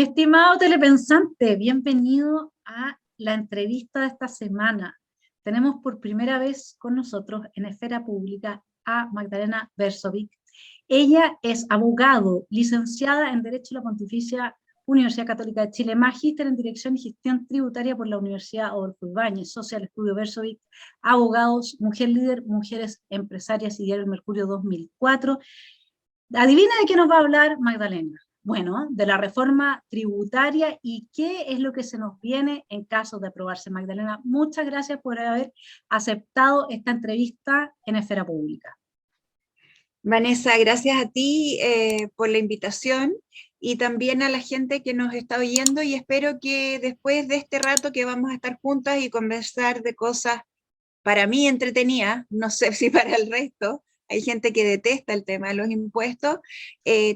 Mi estimado telepensante, bienvenido a la entrevista de esta semana. Tenemos por primera vez con nosotros en Esfera Pública a Magdalena Verzovic. Ella es abogado, licenciada en Derecho de la Pontificia Universidad Católica de Chile, magíster en Dirección y Gestión Tributaria por la Universidad Adolfo Ibáñez, Social Estudio Verzovic, abogados, mujer líder, mujeres empresarias y Diario El Mercurio 2004. Adivina de qué nos va a hablar Magdalena. Bueno, de la reforma tributaria y qué es lo que se nos viene en caso de aprobarse. Magdalena, muchas gracias por haber aceptado esta entrevista en Esfera Pública. Vanessa, gracias a ti por la invitación y también a la gente que nos está oyendo, y espero que después de este rato que vamos a estar juntas y conversar de cosas para mí entretenidas, no sé si para el resto, hay gente que detesta el tema de los impuestos,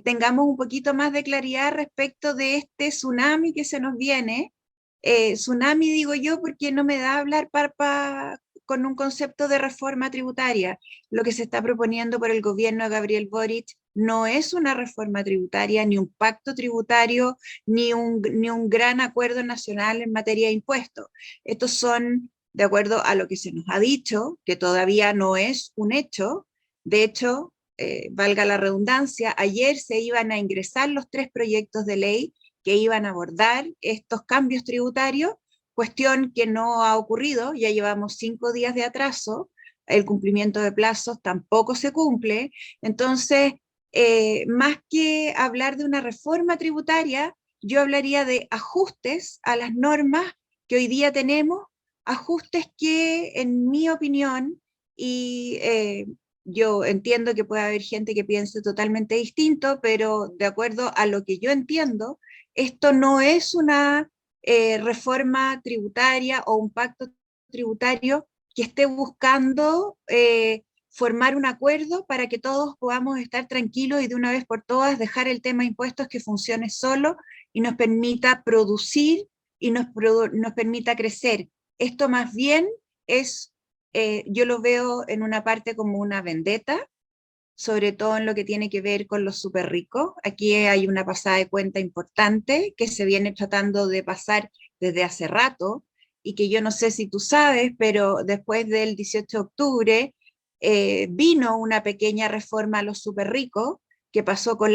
tengamos un poquito más de claridad respecto de este tsunami que se nos viene. Tsunami digo yo porque no me da hablar con un concepto de reforma tributaria. Lo que se está proponiendo por el gobierno de Gabriel Boric no es una reforma tributaria, ni un pacto tributario, ni un gran acuerdo nacional en materia de impuestos. Estos son, de acuerdo a lo que se nos ha dicho, que todavía no es un hecho. De hecho, valga la redundancia, ayer se iban a ingresar los 3 proyectos de ley que iban a abordar estos cambios tributarios, cuestión que no ha ocurrido. Ya llevamos 5 días de atraso, el cumplimiento de plazos tampoco se cumple. Entonces, más que hablar de una reforma tributaria, yo hablaría de ajustes a las normas que hoy día tenemos, ajustes que, en mi opinión, y yo entiendo que puede haber gente que piense totalmente distinto, pero de acuerdo a lo que yo entiendo, esto no es una reforma tributaria o un pacto tributario que esté buscando formar un acuerdo para que todos podamos estar tranquilos y de una vez por todas dejar el tema de impuestos que funcione solo y nos permita producir y nos permita crecer. Esto más bien es, yo lo veo en una parte como una vendetta, sobre todo en lo que tiene que ver con los súper ricos. Aquí hay una pasada de cuenta importante que se viene tratando de pasar desde hace rato, y que yo no sé si tú sabes, pero después del 18 de octubre vino una pequeña reforma a los súper ricos que pasó con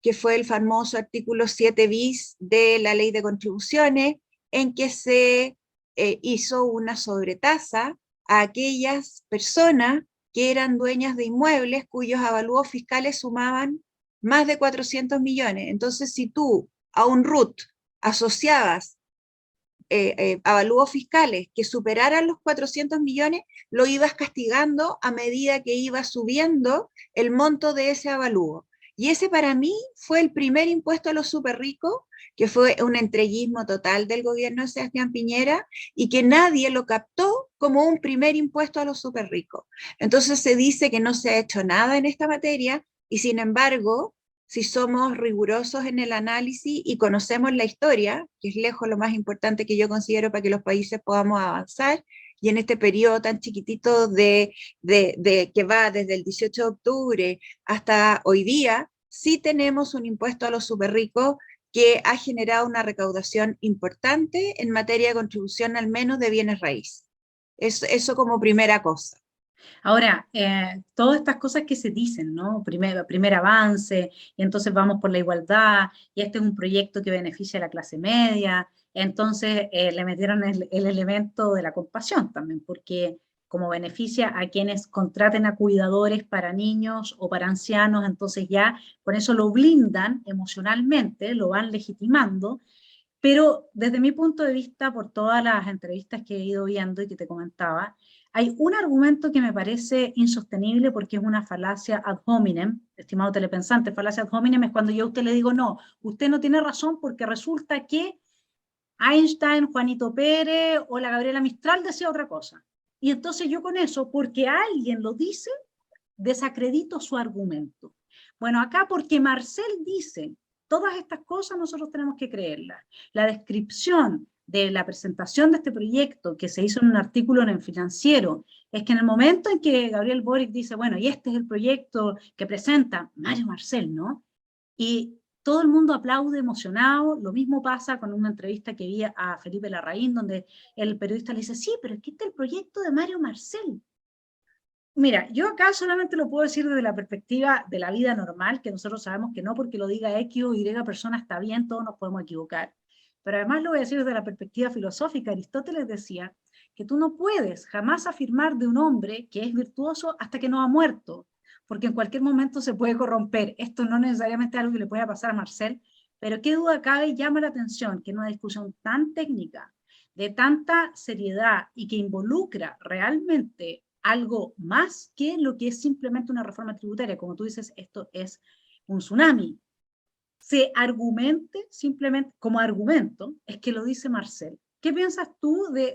que fue el famoso artículo 7 bis de la ley de contribuciones, en que se hizo una sobretasa a aquellas personas que eran dueñas de inmuebles cuyos avalúos fiscales sumaban más de 400 millones. Entonces, si tú a un RUT asociabas avalúos fiscales que superaran los 400 millones, lo ibas castigando a medida que iba subiendo el monto de ese avalúo. Y ese para mí fue el primer impuesto a los súper ricos, que fue un entreguismo total del gobierno de Sebastián Piñera y que nadie lo captó como un primer impuesto a los súper ricos. Entonces se dice que no se ha hecho nada en esta materia y, sin embargo, si somos rigurosos en el análisis y conocemos la historia, que es lejos lo más importante que yo considero para que los países podamos avanzar, y en este periodo tan chiquitito que va desde el 18 de octubre hasta hoy día, sí tenemos un impuesto a los súper ricos que ha generado una recaudación importante en materia de contribución, al menos de bienes raíces. Eso como primera cosa. Ahora, todas estas cosas que se dicen, ¿no? Primer avance, y entonces vamos por la igualdad, y este es un proyecto que beneficia a la clase media, entonces le metieron el elemento de la compasión también, porque como beneficia a quienes contraten a cuidadores para niños o para ancianos, entonces ya con eso lo blindan emocionalmente, lo van legitimando, pero desde mi punto de vista, por todas las entrevistas que he ido viendo y que te comentaba, hay un argumento que me parece insostenible porque es una falacia ad hominem, estimado telepensante. Falacia ad hominem es cuando yo a usted le digo, no, usted no tiene razón porque resulta que Einstein, Juanito Pérez o la Gabriela Mistral decía otra cosa. Y entonces yo con eso, porque alguien lo dice, desacredito su argumento. Bueno, acá porque Marcel dice todas estas cosas, nosotros tenemos que creerlas. La descripción de la presentación de este proyecto que se hizo en un artículo en el Financiero es que en el momento en que Gabriel Boric dice, bueno, y este es el proyecto que presenta Mario Marcel, ¿no? Y todo el mundo aplaude emocionado. Lo mismo pasa con una entrevista que vi a Felipe Larraín, donde el periodista le dice, sí, pero es que este es el proyecto de Mario Marcel. Mira, yo acá solamente lo puedo decir desde la perspectiva de la vida normal, que nosotros sabemos que no porque lo diga X o Y persona está bien, todos nos podemos equivocar. Pero además lo voy a decir desde la perspectiva filosófica. Aristóteles decía que tú no puedes jamás afirmar de un hombre que es virtuoso hasta que no ha muerto, porque en cualquier momento se puede corromper. Esto no necesariamente es algo que le pueda pasar a Marcel, pero qué duda cabe y llama la atención que en una discusión tan técnica, de tanta seriedad y que involucra realmente algo más que lo que es simplemente una reforma tributaria. Como tú dices, esto es un tsunami. Se argumente simplemente como argumento, es que lo dice Marcel. ¿Qué piensas tú de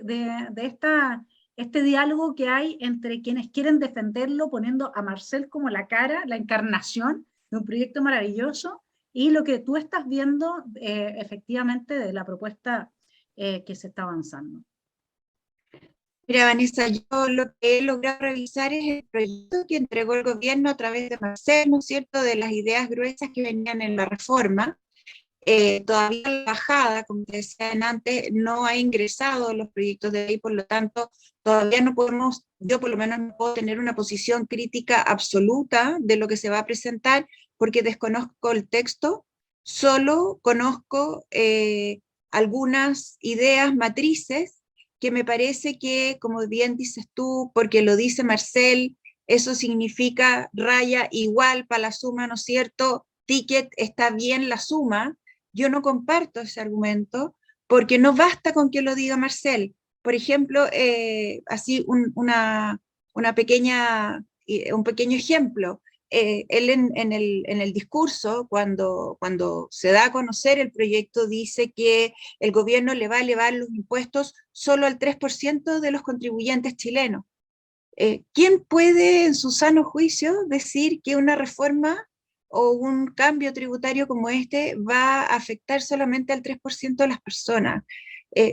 este diálogo que hay entre quienes quieren defenderlo poniendo a Marcel como la cara, la encarnación de un proyecto maravilloso, y lo que tú estás viendo efectivamente de la propuesta que se está avanzando? Mira, Vanessa, yo lo que he logrado revisar es el proyecto que entregó el gobierno a través de Marcel, ¿no es cierto?, de las ideas gruesas que venían en la reforma. Todavía la bajada, como te decían antes, no ha ingresado los proyectos de ley, por lo tanto, todavía no podemos, yo por lo menos no puedo tener una posición crítica absoluta de lo que se va a presentar, porque desconozco el texto, solo conozco algunas ideas matrices que me parece que, como bien dices tú, porque lo dice Marcel, eso significa raya igual para la suma, ¿no es cierto? Ticket, está bien la suma. Yo no comparto ese argumento porque no basta con que lo diga Marcel. Por ejemplo, así una pequeña, un pequeño ejemplo. Él en el discurso, cuando se da a conocer el proyecto, dice que el gobierno le va a elevar los impuestos solo al 3% de los contribuyentes chilenos. ¿Quién puede en su sano juicio decir que una reforma o un cambio tributario como este va a afectar solamente al 3% de las personas?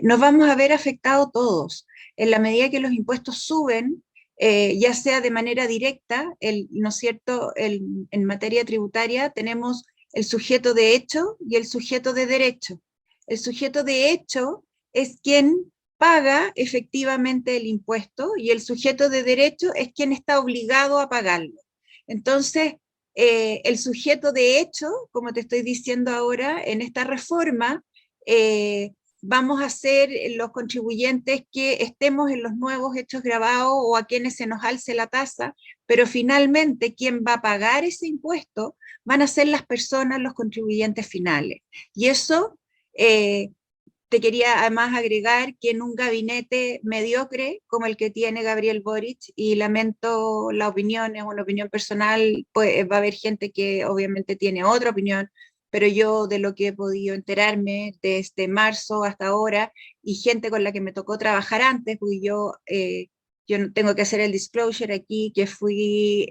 Nos vamos a ver afectados todos. En la medida que los impuestos suben, ya sea de manera directa, ¿no es cierto? En materia tributaria tenemos el sujeto de hecho y el sujeto de derecho. El sujeto de hecho es quien paga efectivamente el impuesto y el sujeto de derecho es quien está obligado a pagarlo. Entonces, el sujeto de hecho, como te estoy diciendo ahora, en esta reforma, vamos a ser los contribuyentes que estemos en los nuevos hechos gravados o a quienes se nos alce la tasa, pero finalmente quien va a pagar ese impuesto van a ser las personas, los contribuyentes finales. Y eso te quería además agregar que en un gabinete mediocre como el que tiene Gabriel Boric, y lamento la opinión, es una opinión personal, pues va a haber gente que obviamente tiene otra opinión, pero yo de lo que he podido enterarme desde marzo hasta ahora, y gente con la que me tocó trabajar antes, porque yo no tengo que hacer el disclosure aquí, que fui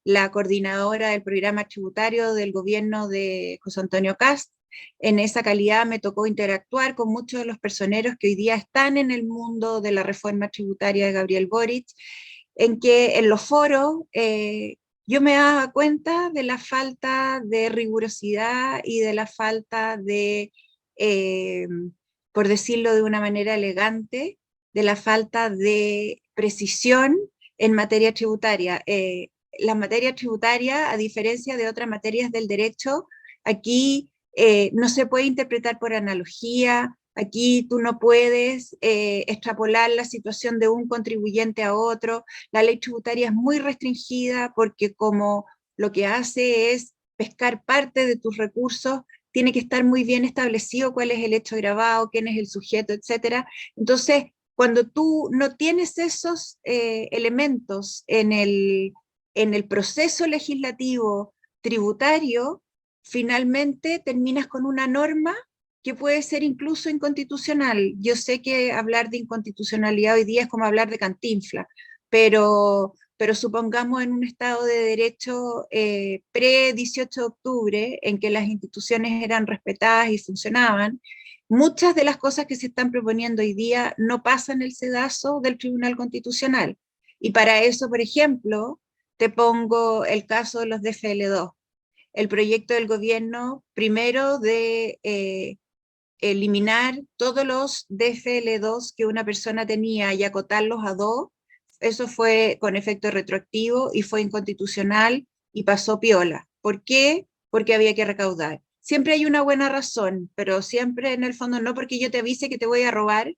la coordinadora del programa tributario del gobierno de José Antonio Kast. En esa calidad me tocó interactuar con muchos de los personeros que hoy día están en el mundo de la reforma tributaria de Gabriel Boric, en que en los foros yo me daba cuenta de la falta de rigurosidad y de la falta de, eh, por decirlo de una manera elegante, de la falta de precisión en materia tributaria. La materia tributaria, a diferencia de otras materias del derecho, aquí no se puede interpretar por analogía, aquí tú no puedes extrapolar la situación de un contribuyente a otro. La ley tributaria es muy restringida porque como lo que hace es pescar parte de tus recursos, tiene que estar muy bien establecido cuál es el hecho agravado, quién es el sujeto, etcétera. Entonces, cuando tú no tienes esos elementos en el proceso legislativo tributario, finalmente terminas con una norma que puede ser incluso inconstitucional. Yo sé que hablar de inconstitucionalidad hoy día es como hablar de Cantinflas, pero supongamos en un Estado de Derecho pre-18 de octubre, en que las instituciones eran respetadas y funcionaban, muchas de las cosas que se están proponiendo hoy día no pasan el sedazo del Tribunal Constitucional. Y para eso, por ejemplo, te pongo el caso de los DFL2. el proyecto del gobierno, primero de eliminar todos los DFL2 que una persona tenía y acotarlos a 2, eso fue con efecto retroactivo y fue inconstitucional y pasó piola. ¿Por qué? Porque había que recaudar. Siempre hay una buena razón, pero siempre en el fondo no porque yo te avise que te voy a robar,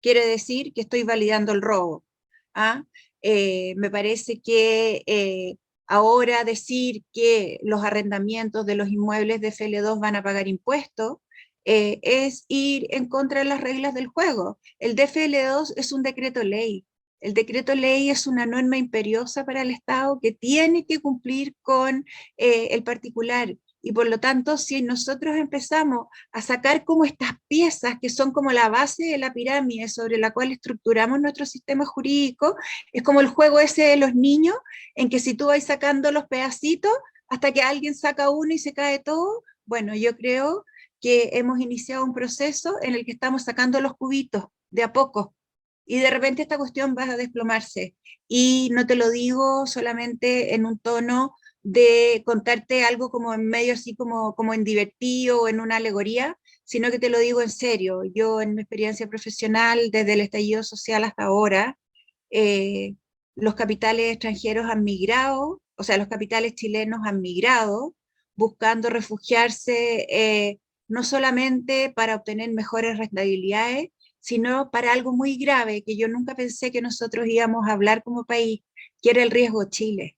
quiere decir que estoy validando el robo. ¿Ah? Me parece que ahora decir que los arrendamientos de los inmuebles de FL2 van a pagar impuestos es ir en contra de las reglas del juego. El DFL2 es un decreto ley. El decreto ley es una norma imperiosa para el Estado que tiene que cumplir con el particular. Y por lo tanto, si nosotros empezamos a sacar como estas piezas que son como la base de la pirámide sobre la cual estructuramos nuestro sistema jurídico, es como el juego ese de los niños, en que si tú vas sacando los pedacitos hasta que alguien saca uno y se cae todo, bueno, yo creo que hemos iniciado un proceso en el que estamos sacando los cubitos de a poco y de repente esta cuestión va a desplomarse. Y no te lo digo solamente en un tono de contarte algo como en medio así como en divertido o en una alegoría, sino que te lo digo en serio. Yo en mi experiencia profesional, desde el estallido social hasta ahora, eh, los capitales extranjeros han migrado, o sea, los capitales chilenos han migrado buscando refugiarse no solamente para obtener mejores rentabilidades, sino para algo muy grave que yo nunca pensé que nosotros íbamos a hablar como país, que era el riesgo Chile.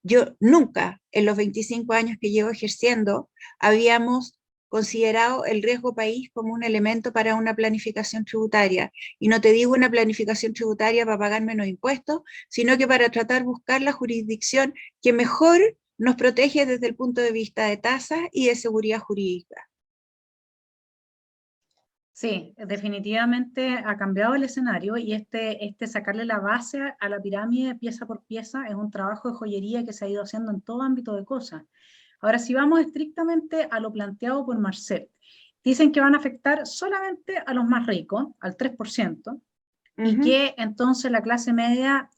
Yo nunca, en los 25 años que llevo ejerciendo, habíamos considerado el riesgo país como un elemento para una planificación tributaria. Y no te digo una planificación tributaria para pagar menos impuestos, sino que para tratar de buscar la jurisdicción que mejor nos protege desde el punto de vista de tasas y de seguridad jurídica. Sí, definitivamente ha cambiado el escenario y este sacarle la base a la pirámide pieza por pieza es un trabajo de joyería que se ha ido haciendo en todo ámbito de cosas. Ahora, si vamos estrictamente a lo planteado por Marcel, dicen que van a afectar solamente a los más ricos, al 3%, y que entonces la clase media,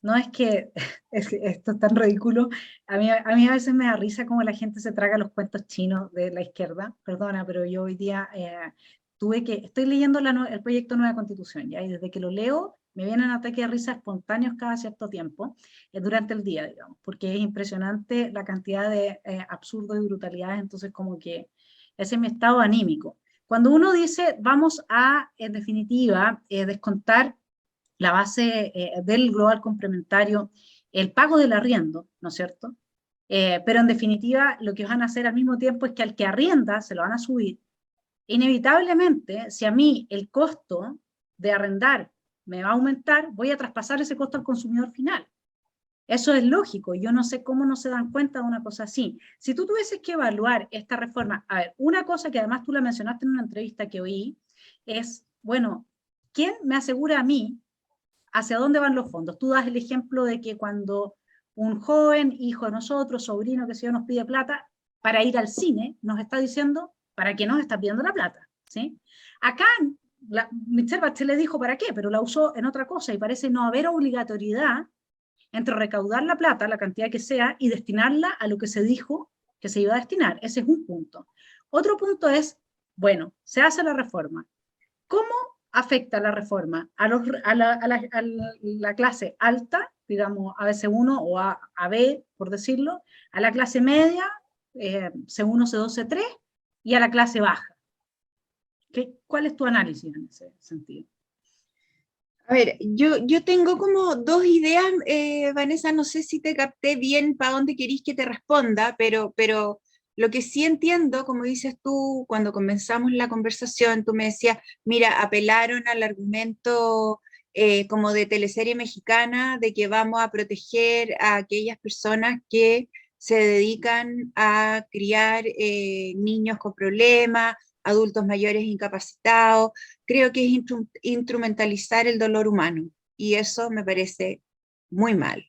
no es que esto es tan ridículo, a mí a veces me da risa como la gente se traga los cuentos chinos de la izquierda, perdona, pero yo hoy día estoy leyendo el proyecto Nueva Constitución, ¿ya? Y desde que lo leo me vienen ataques de risa espontáneos cada cierto tiempo, durante el día, digamos, porque es impresionante la cantidad de absurdos y brutalidades, entonces como que ese es mi estado anímico. Cuando uno dice, vamos a, en definitiva, descontar la base del global complementario, el pago del arriendo, ¿no es cierto? Pero en definitiva, lo que van a hacer al mismo tiempo es que al que arrienda se lo van a subir. Inevitablemente, si a mí el costo de arrendar me va a aumentar, voy a traspasar ese costo al consumidor final. Eso es lógico. Yo no sé cómo no se dan cuenta de una cosa así. Si tú tuvieses que evaluar esta reforma, a ver, una cosa que además tú la mencionaste en una entrevista que oí, es, bueno, ¿quién me asegura a mí hacia dónde van los fondos? Tú das el ejemplo de que cuando un joven, hijo de nosotros, sobrino, que sé yo, nos pide plata para ir al cine, nos está diciendo, ¿para qué nos está pidiendo la plata? ¿Sí? Acá Michelle Bachelet dijo para qué, pero la usó en otra cosa y parece no haber obligatoriedad entre recaudar la plata, la cantidad que sea, y destinarla a lo que se dijo que se iba a destinar. Ese es un punto. Otro punto es, bueno, se hace la reforma. ¿Cómo afecta la reforma a la clase alta, digamos ABC1 o AB, por decirlo, a la clase media, C1, C2, C3, y a la clase baja? ¿Cuál es tu análisis en ese sentido? A ver, yo tengo como dos ideas, Vanessa, no sé si te capté bien para dónde querís que te responda, pero lo que sí entiendo, como dices tú, cuando comenzamos la conversación, tú me decías, mira, apelaron al argumento como de teleserie mexicana, de que vamos a proteger a aquellas personas que se dedican a criar niños con problemas, adultos mayores incapacitados. Creo que es instrumentalizar el dolor humano y eso me parece muy mal.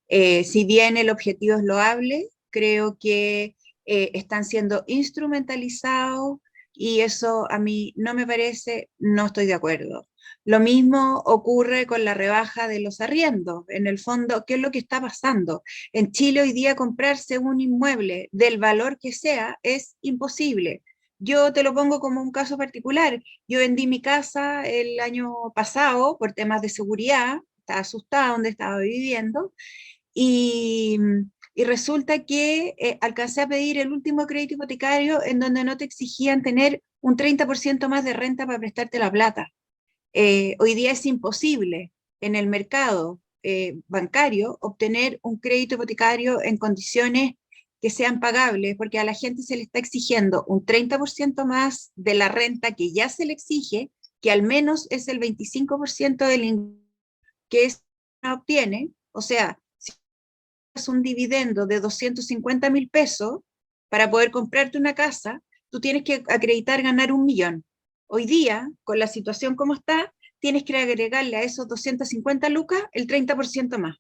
Si bien el objetivo es loable, creo que están siendo instrumentalizados y eso a mí no me parece, no estoy de acuerdo. Lo mismo ocurre con la rebaja de los arriendos. En el fondo, ¿qué es lo que está pasando? En Chile hoy día comprarse un inmueble del valor que sea es imposible. Yo te lo pongo como un caso particular. Yo vendí mi casa el año pasado por temas de seguridad, estaba asustada donde estaba viviendo, y, y resulta que alcancé a pedir el último crédito hipotecario en donde no te exigían tener un 30% más de renta para prestarte la plata. Hoy día es imposible en el mercado bancario obtener un crédito hipotecario en condiciones que sean pagables, porque a la gente se le está exigiendo un 30% más de la renta que ya se le exige, que al menos es el 25% del ingreso que es, obtiene. O sea, si es un dividendo de 250.000 pesos para poder comprarte una casa, tú tienes que acreditar ganar 1.000.000. Hoy día, con la situación como está, tienes que agregarle a esos 250 lucas el 30% más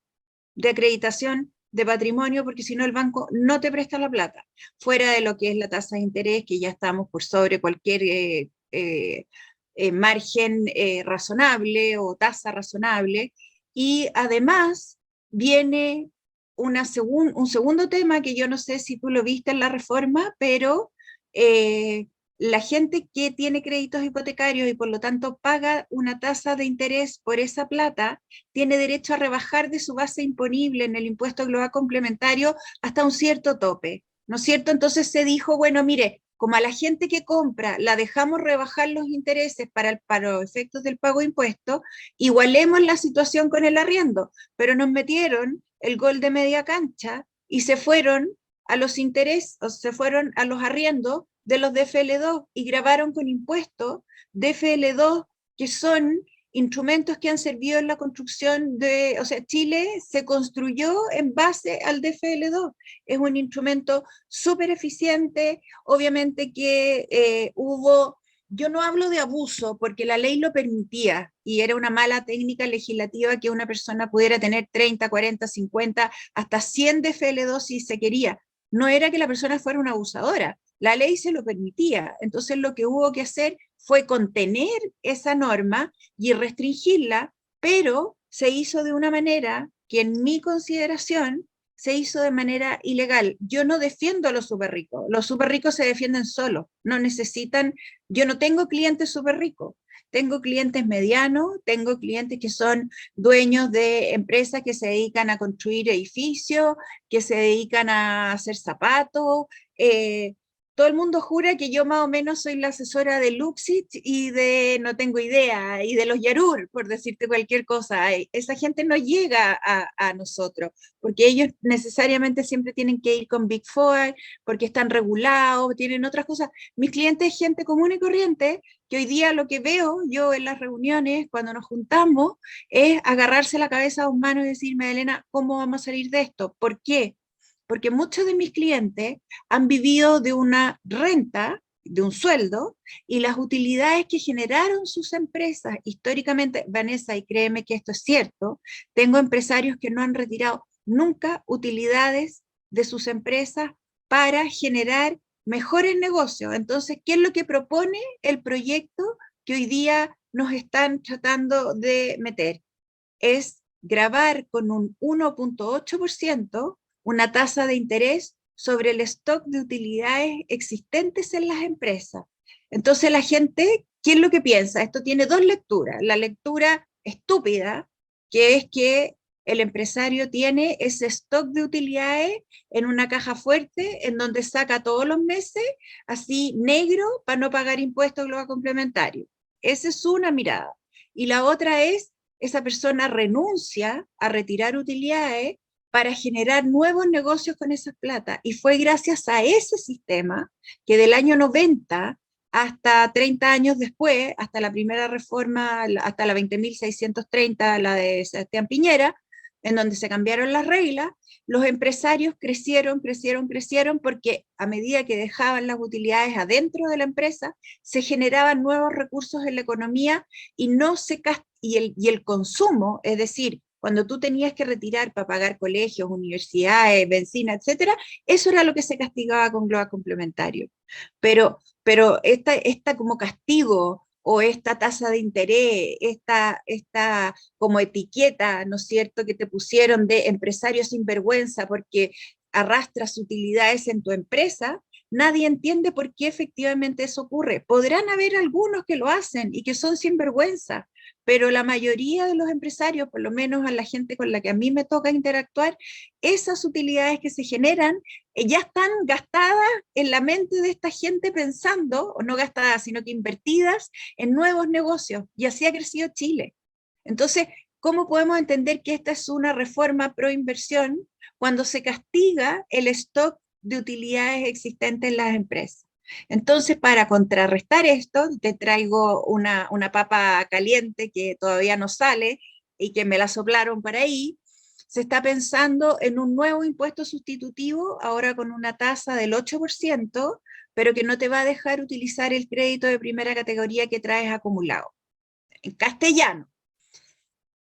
de acreditación de patrimonio, porque si no el banco no te presta la plata, fuera de lo que es la tasa de interés, que ya estamos por sobre cualquier margen razonable o tasa razonable. Y además viene un segundo tema que yo no sé si tú lo viste en la reforma, pero eh, la gente que tiene créditos hipotecarios y por lo tanto paga una tasa de interés por esa plata, tiene derecho a rebajar de su base imponible en el impuesto global complementario hasta un cierto tope, ¿no es cierto? Entonces se dijo, bueno, mire, como a la gente que compra la dejamos rebajar los intereses para los efectos del pago de impuestos, igualemos la situación con el arriendo, pero nos metieron el gol de media cancha y se fueron a los intereses, o se fueron a los arriendos de los DFL2 y grabaron con impuestos DFL2 que son instrumentos que han servido en la construcción de, o sea, Chile se construyó en base al DFL2. Es un instrumento súper eficiente, obviamente que hubo, yo no hablo de abuso porque la ley lo permitía y era una mala técnica legislativa que una persona pudiera tener 30, 40, 50, hasta 100 DFL2 si se quería. No era que la persona fuera una abusadora, la ley se lo permitía. Entonces lo que hubo que hacer fue contener esa norma y restringirla, pero se hizo de una manera que en mi consideración se hizo de manera ilegal. Yo no defiendo a los super ricos se defienden solos, no necesitan, yo no tengo clientes super ricos, tengo clientes medianos, tengo clientes que son dueños de empresas que se dedican a construir edificios, que se dedican a hacer zapatos, todo el mundo jura que yo más o menos soy la asesora de Luxit y de No Tengo Idea y de los Yarur, por decirte cualquier cosa. Esa gente no llega a nosotros, porque ellos necesariamente siempre tienen que ir con Big Four, porque están regulados, tienen otras cosas. Mis clientes es gente común y corriente, que hoy día lo que veo yo en las reuniones, cuando nos juntamos, es agarrarse la cabeza a un mano y decirme, Elena, ¿cómo vamos a salir de esto? ¿Por qué? Porque muchos de mis clientes han vivido de una renta, de un sueldo, y las utilidades que generaron sus empresas históricamente, Vanessa, y créeme que esto es cierto, tengo empresarios que no han retirado nunca utilidades de sus empresas para generar mejores negocios. Entonces, ¿qué es lo que propone el proyecto que hoy día nos están tratando de meter? Es grabar con un 1,8% una tasa de interés sobre el stock de utilidades existentes en las empresas. Entonces la gente, ¿qué es lo que piensa? Esto tiene dos lecturas. La lectura estúpida, que es que el empresario tiene ese stock de utilidades en una caja fuerte en donde saca todos los meses, así negro, para no pagar impuestos global complementario. Esa es una mirada. Y la otra es esa persona renuncia a retirar utilidades para generar nuevos negocios con esa plata. Y fue gracias a ese sistema que del año 90 hasta 30 años después, hasta la primera reforma, hasta la 20.630, la de Sebastián Piñera, en donde se cambiaron las reglas, los empresarios crecieron, crecieron, crecieron, porque a medida que dejaban las utilidades adentro de la empresa, se generaban nuevos recursos en la economía y, no se, y el consumo, es decir, cuando tú tenías que retirar para pagar colegios, universidades, benzina, etcétera, eso era lo que se castigaba con global complementario. Pero esta como castigo o esta tasa de interés, esta como etiqueta, ¿no es cierto?, que te pusieron de empresario sinvergüenza porque arrastras utilidades en tu empresa, nadie entiende por qué efectivamente eso ocurre. Podrán haber algunos que lo hacen y que son sinvergüenza, pero la mayoría de los empresarios, por lo menos a la gente con la que a mí me toca interactuar, esas utilidades que se generan ya están gastadas en la mente de esta gente pensando, o no gastadas, sino que invertidas en nuevos negocios, y así ha crecido Chile. Entonces, ¿cómo podemos entender que esta es una reforma pro inversión cuando se castiga el stock de utilidades existentes en las empresas? Entonces, para contrarrestar esto, te traigo una papa caliente que todavía no sale y que me la soplaron por ahí. Se está pensando en un nuevo impuesto sustitutivo, ahora con una tasa del 8%, pero que no te va a dejar utilizar el crédito de primera categoría que traes acumulado. En castellano,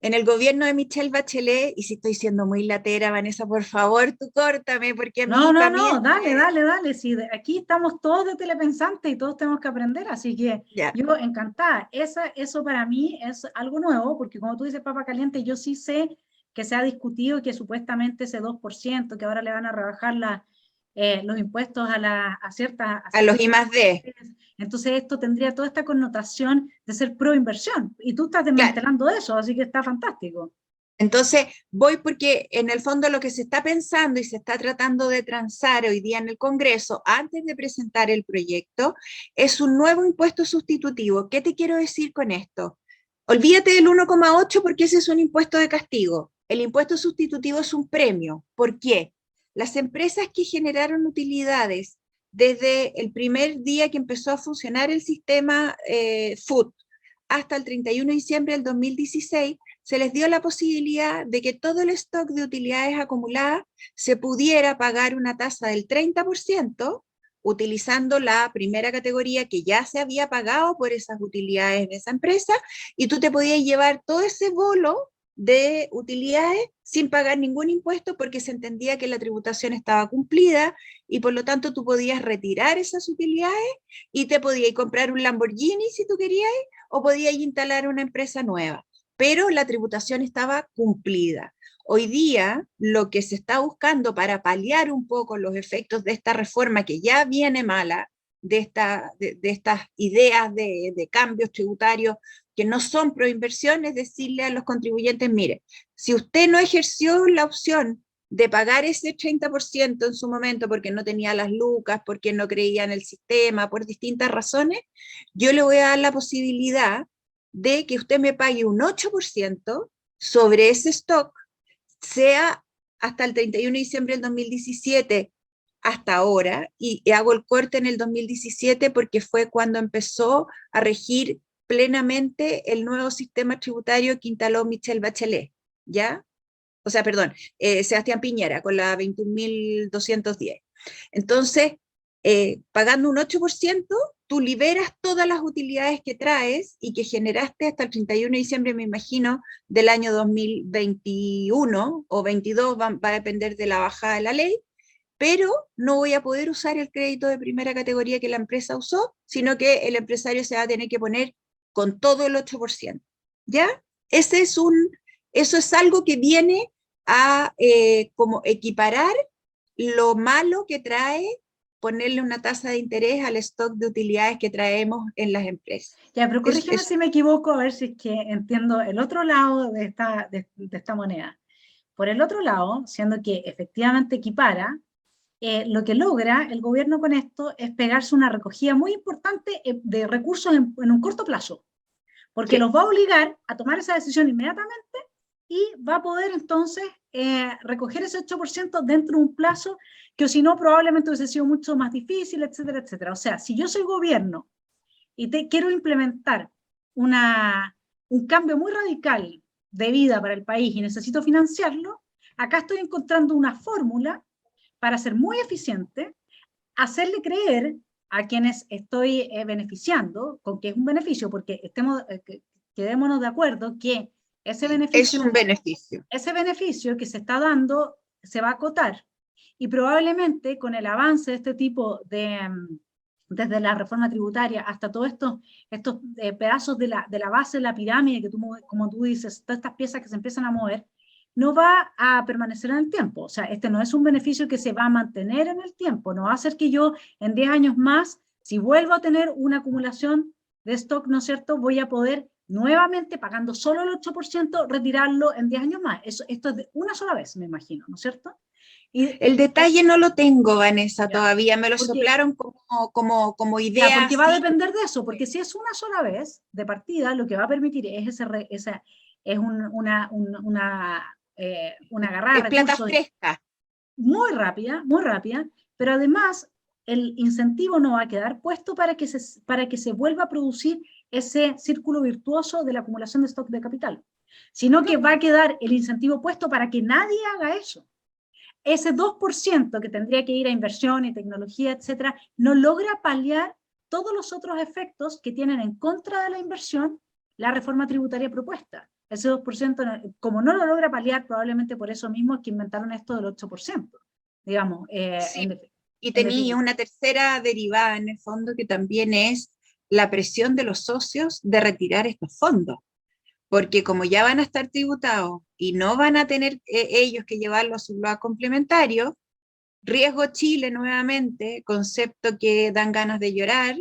en el gobierno de Michelle Bachelet, y si estoy siendo muy latera, Vanessa, por favor, tú córtame, porque a No, mí, no, para mí, no, dale, dale, dale. Sí, aquí estamos todos de telepensantes y todos tenemos que aprender, así que ya, yo encantada. Eso para mí es algo nuevo, porque como tú dices, papa caliente, yo sí sé que se ha discutido que supuestamente ese 2% que ahora le van a rebajar los impuestos a a ciertas los I más D. empresas. Entonces esto tendría toda esta connotación de ser pro inversión, y tú estás Claro. desmantelando eso, así que está fantástico. Entonces, voy porque en el fondo lo que se está pensando y se está tratando de transar hoy día en el Congreso, antes de presentar el proyecto, es un nuevo impuesto sustitutivo. ¿Qué te quiero decir con esto? Olvídate del 1,8 porque ese es un impuesto de castigo. El impuesto sustitutivo es un premio. ¿Por qué? Las empresas que generaron utilidades desde el primer día que empezó a funcionar el sistema FUT hasta el 31 de diciembre del 2016, se les dio la posibilidad de que todo el stock de utilidades acumuladas se pudiera pagar una tasa del 30%, utilizando la primera categoría que ya se había pagado por esas utilidades de esa empresa, y tú te podías llevar todo ese bolo de utilidades sin pagar ningún impuesto porque se entendía que la tributación estaba cumplida y por lo tanto tú podías retirar esas utilidades y te podías comprar un Lamborghini si tú querías o podías instalar una empresa nueva, pero la tributación estaba cumplida. Hoy día, lo que se está buscando para paliar un poco los efectos de esta reforma que ya viene mala, de estas ideas de cambios tributarios que no son proinversión, es decirle a los contribuyentes, mire, si usted no ejerció la opción de pagar ese 30% en su momento porque no tenía las lucas, porque no creía en el sistema, por distintas razones, yo le voy a dar la posibilidad de que usted me pague un 8% sobre ese stock, sea hasta el 31 de diciembre del 2017 hasta ahora, y hago el corte en el 2017 porque fue cuando empezó a regir plenamente el nuevo sistema tributario que instaló Michelle Bachelet, ¿ya? O sea, perdón, Sebastián Piñera con la 21.210. Entonces, pagando un 8%, tú liberas todas las utilidades que traes y que generaste hasta el 31 de diciembre, me imagino, del año 2021 o 22, va a depender de la bajada de la ley, pero no voy a poder usar el crédito de primera categoría que la empresa usó, sino que el empresario se va a tener que poner con todo el 8%. ¿Ya? Eso es algo que viene a como equiparar lo malo que trae ponerle una tasa de interés al stock de utilidades que traemos en las empresas. Ya, pero Es, corrígeme es, si me equivoco, a ver si es que entiendo el otro lado de esta moneda. Por el otro lado, siendo que efectivamente equipara, lo que logra el gobierno con esto es pegarse una recogida muy importante de recursos en un corto plazo, porque sí, los va a obligar a tomar esa decisión inmediatamente y va a poder entonces recoger ese 8% dentro de un plazo que si no probablemente hubiese sido mucho más difícil, etcétera, etcétera. O sea, si yo soy gobierno y quiero implementar un cambio muy radical de vida para el país y necesito financiarlo, acá estoy encontrando una fórmula para ser muy eficiente, hacerle creer a quienes estoy beneficiando con que es un beneficio, porque quedémonos de acuerdo que es un beneficio. ese beneficio que se está dando se va a acotar y probablemente con el avance de este tipo desde la reforma tributaria hasta todos estos pedazos de la base de la pirámide, que como tú dices, todas estas piezas que se empiezan a mover, no va a permanecer en el tiempo. O sea, este no es un beneficio que se va a mantener en el tiempo, no va a hacer que yo en 10 años más, si vuelvo a tener una acumulación de stock, ¿no es cierto?, voy a poder nuevamente, pagando solo el 8%, retirarlo en 10 años más. Esto es de una sola vez, me imagino, ¿no es cierto? Y el detalle no lo tengo, Vanessa, ya, todavía me lo porque, soplaron como ya, idea porque va a así. depender de eso, porque si es una sola vez de partida, lo que va a permitir es una agarrada de Es plata recursos fresca. muy rápida, pero además el incentivo no va a quedar puesto para que se vuelva a producir ese círculo virtuoso de la acumulación de stock de capital, sino que No, va a quedar el incentivo puesto para que nadie haga eso. Ese 2% que tendría que ir a inversión y tecnología, etcétera, no logra paliar todos los otros efectos que tienen en contra de la inversión la reforma tributaria propuesta. Ese 2%, como no lo logra paliar, probablemente por eso mismo es que inventaron esto del 8%, digamos, sí, y en tenía definitiva. una tercera derivada en el fondo que también es la presión de los socios de retirar estos fondos, porque como ya van a estar tributados y no van a tener ellos que llevarlo a su lado complementario, riesgo Chile nuevamente, concepto que dan ganas de llorar,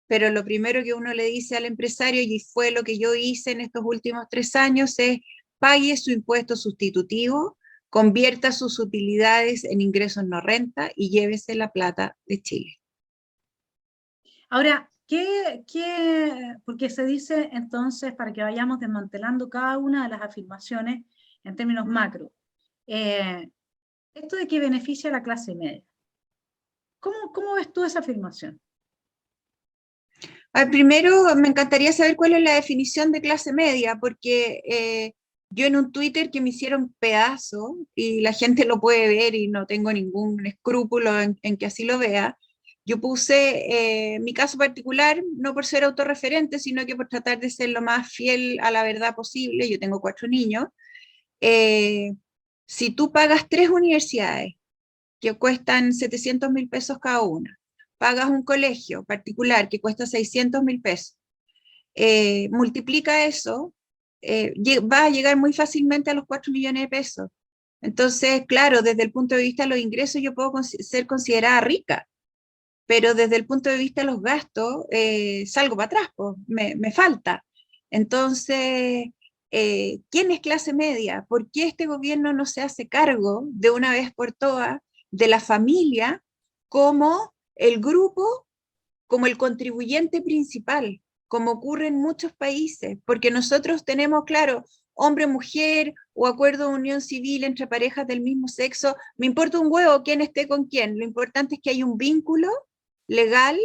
pero lo primero que uno le dice al empresario, y fue lo que yo hice en estos últimos 3 años, es pague su impuesto sustitutivo, convierta sus utilidades en ingresos no renta y llévese la plata de Chile. Ahora, porque se dice entonces, para que vayamos desmantelando cada una de las afirmaciones en términos macro, eh, esto de que beneficia a la clase media. ¿Cómo ves tú esa afirmación? Primero, me encantaría saber cuál es la definición de clase media, porque yo en un Twitter que me hicieron pedazo, y la gente lo puede ver y no tengo ningún escrúpulo en que así lo vea, yo puse mi caso particular, no por ser autorreferente, sino que por tratar de ser lo más fiel a la verdad posible. Yo tengo 4 niños. Eh, si tú pagas 3 universidades que cuestan 700.000 pesos cada una, pagas un colegio particular que cuesta 600.000 pesos, multiplica eso, va a llegar muy fácilmente a los 4 millones de pesos. Entonces, claro, desde el punto de vista de los ingresos yo puedo ser considerada rica, pero desde el punto de vista de los gastos salgo para atrás, pues, me falta. Entonces, ¿quién es clase media? ¿Por qué este gobierno no se hace cargo de una vez por todas de la familia como el grupo, como el contribuyente principal, como ocurre en muchos países? Porque nosotros tenemos, claro, hombre-mujer o acuerdo de unión civil entre parejas del mismo sexo, me importa un huevo quién esté con quién, lo importante es que hay un vínculo legal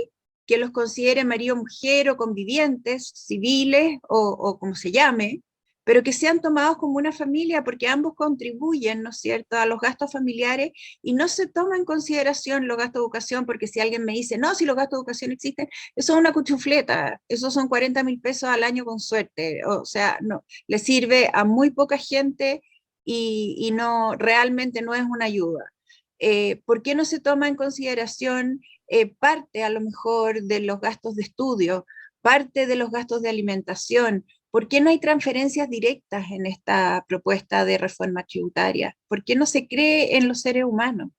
que los considere marido-mujer o convivientes civiles o como se llame, pero que sean tomados como una familia porque ambos contribuyen, ¿no es cierto?, a los gastos familiares y no se toma en consideración los gastos de educación, porque si alguien me dice, no, si los gastos de educación existen, eso es una cuchufleta, esos son 40.000 pesos al año con suerte, o sea, no, le sirve a muy poca gente y no, realmente no es una ayuda. ¿Por qué no se toma en consideración parte a lo mejor de los gastos de estudio, parte de los gastos de alimentación? ¿Por qué no hay transferencias directas en esta propuesta de reforma tributaria? ¿Por qué no se cree en los seres humanos?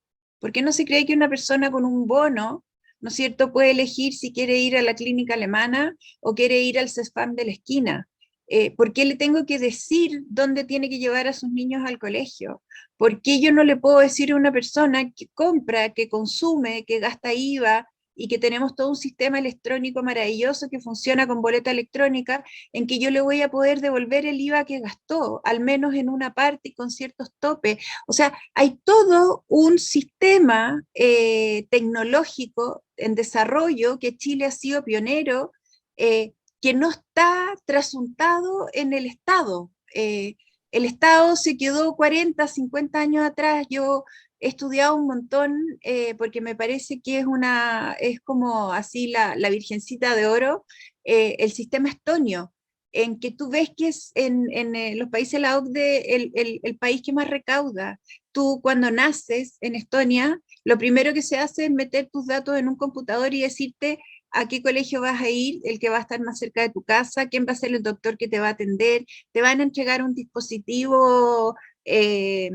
¿Por qué no se cree que una persona con un bono, ¿no es cierto?, puede elegir si quiere ir a la clínica alemana o quiere ir al CESPAM de la esquina? ¿Por qué le tengo que decir dónde tiene que llevar a sus niños al colegio? ¿Por qué yo no le puedo decir a una persona que compra, que consume, que gasta IVA y que tenemos todo un sistema electrónico maravilloso que funciona con boleta electrónica, en que yo le voy a poder devolver el IVA que gastó, al menos en una parte y con ciertos topes? O sea, hay todo un sistema tecnológico en desarrollo que Chile ha sido pionero, que no está trasuntado en el Estado. El Estado se quedó 40, 50 años atrás. Yo he estudiado un montón porque me parece que es como así la virgencita de oro, el sistema estonio, en que tú ves que es en los países de la OCDE el país que más recauda. Tú cuando naces en Estonia, lo primero que se hace es meter tus datos en un computador y decirte a qué colegio vas a ir, el que va a estar más cerca de tu casa, quién va a ser el doctor que te va a atender, te van a entregar un dispositivo eh,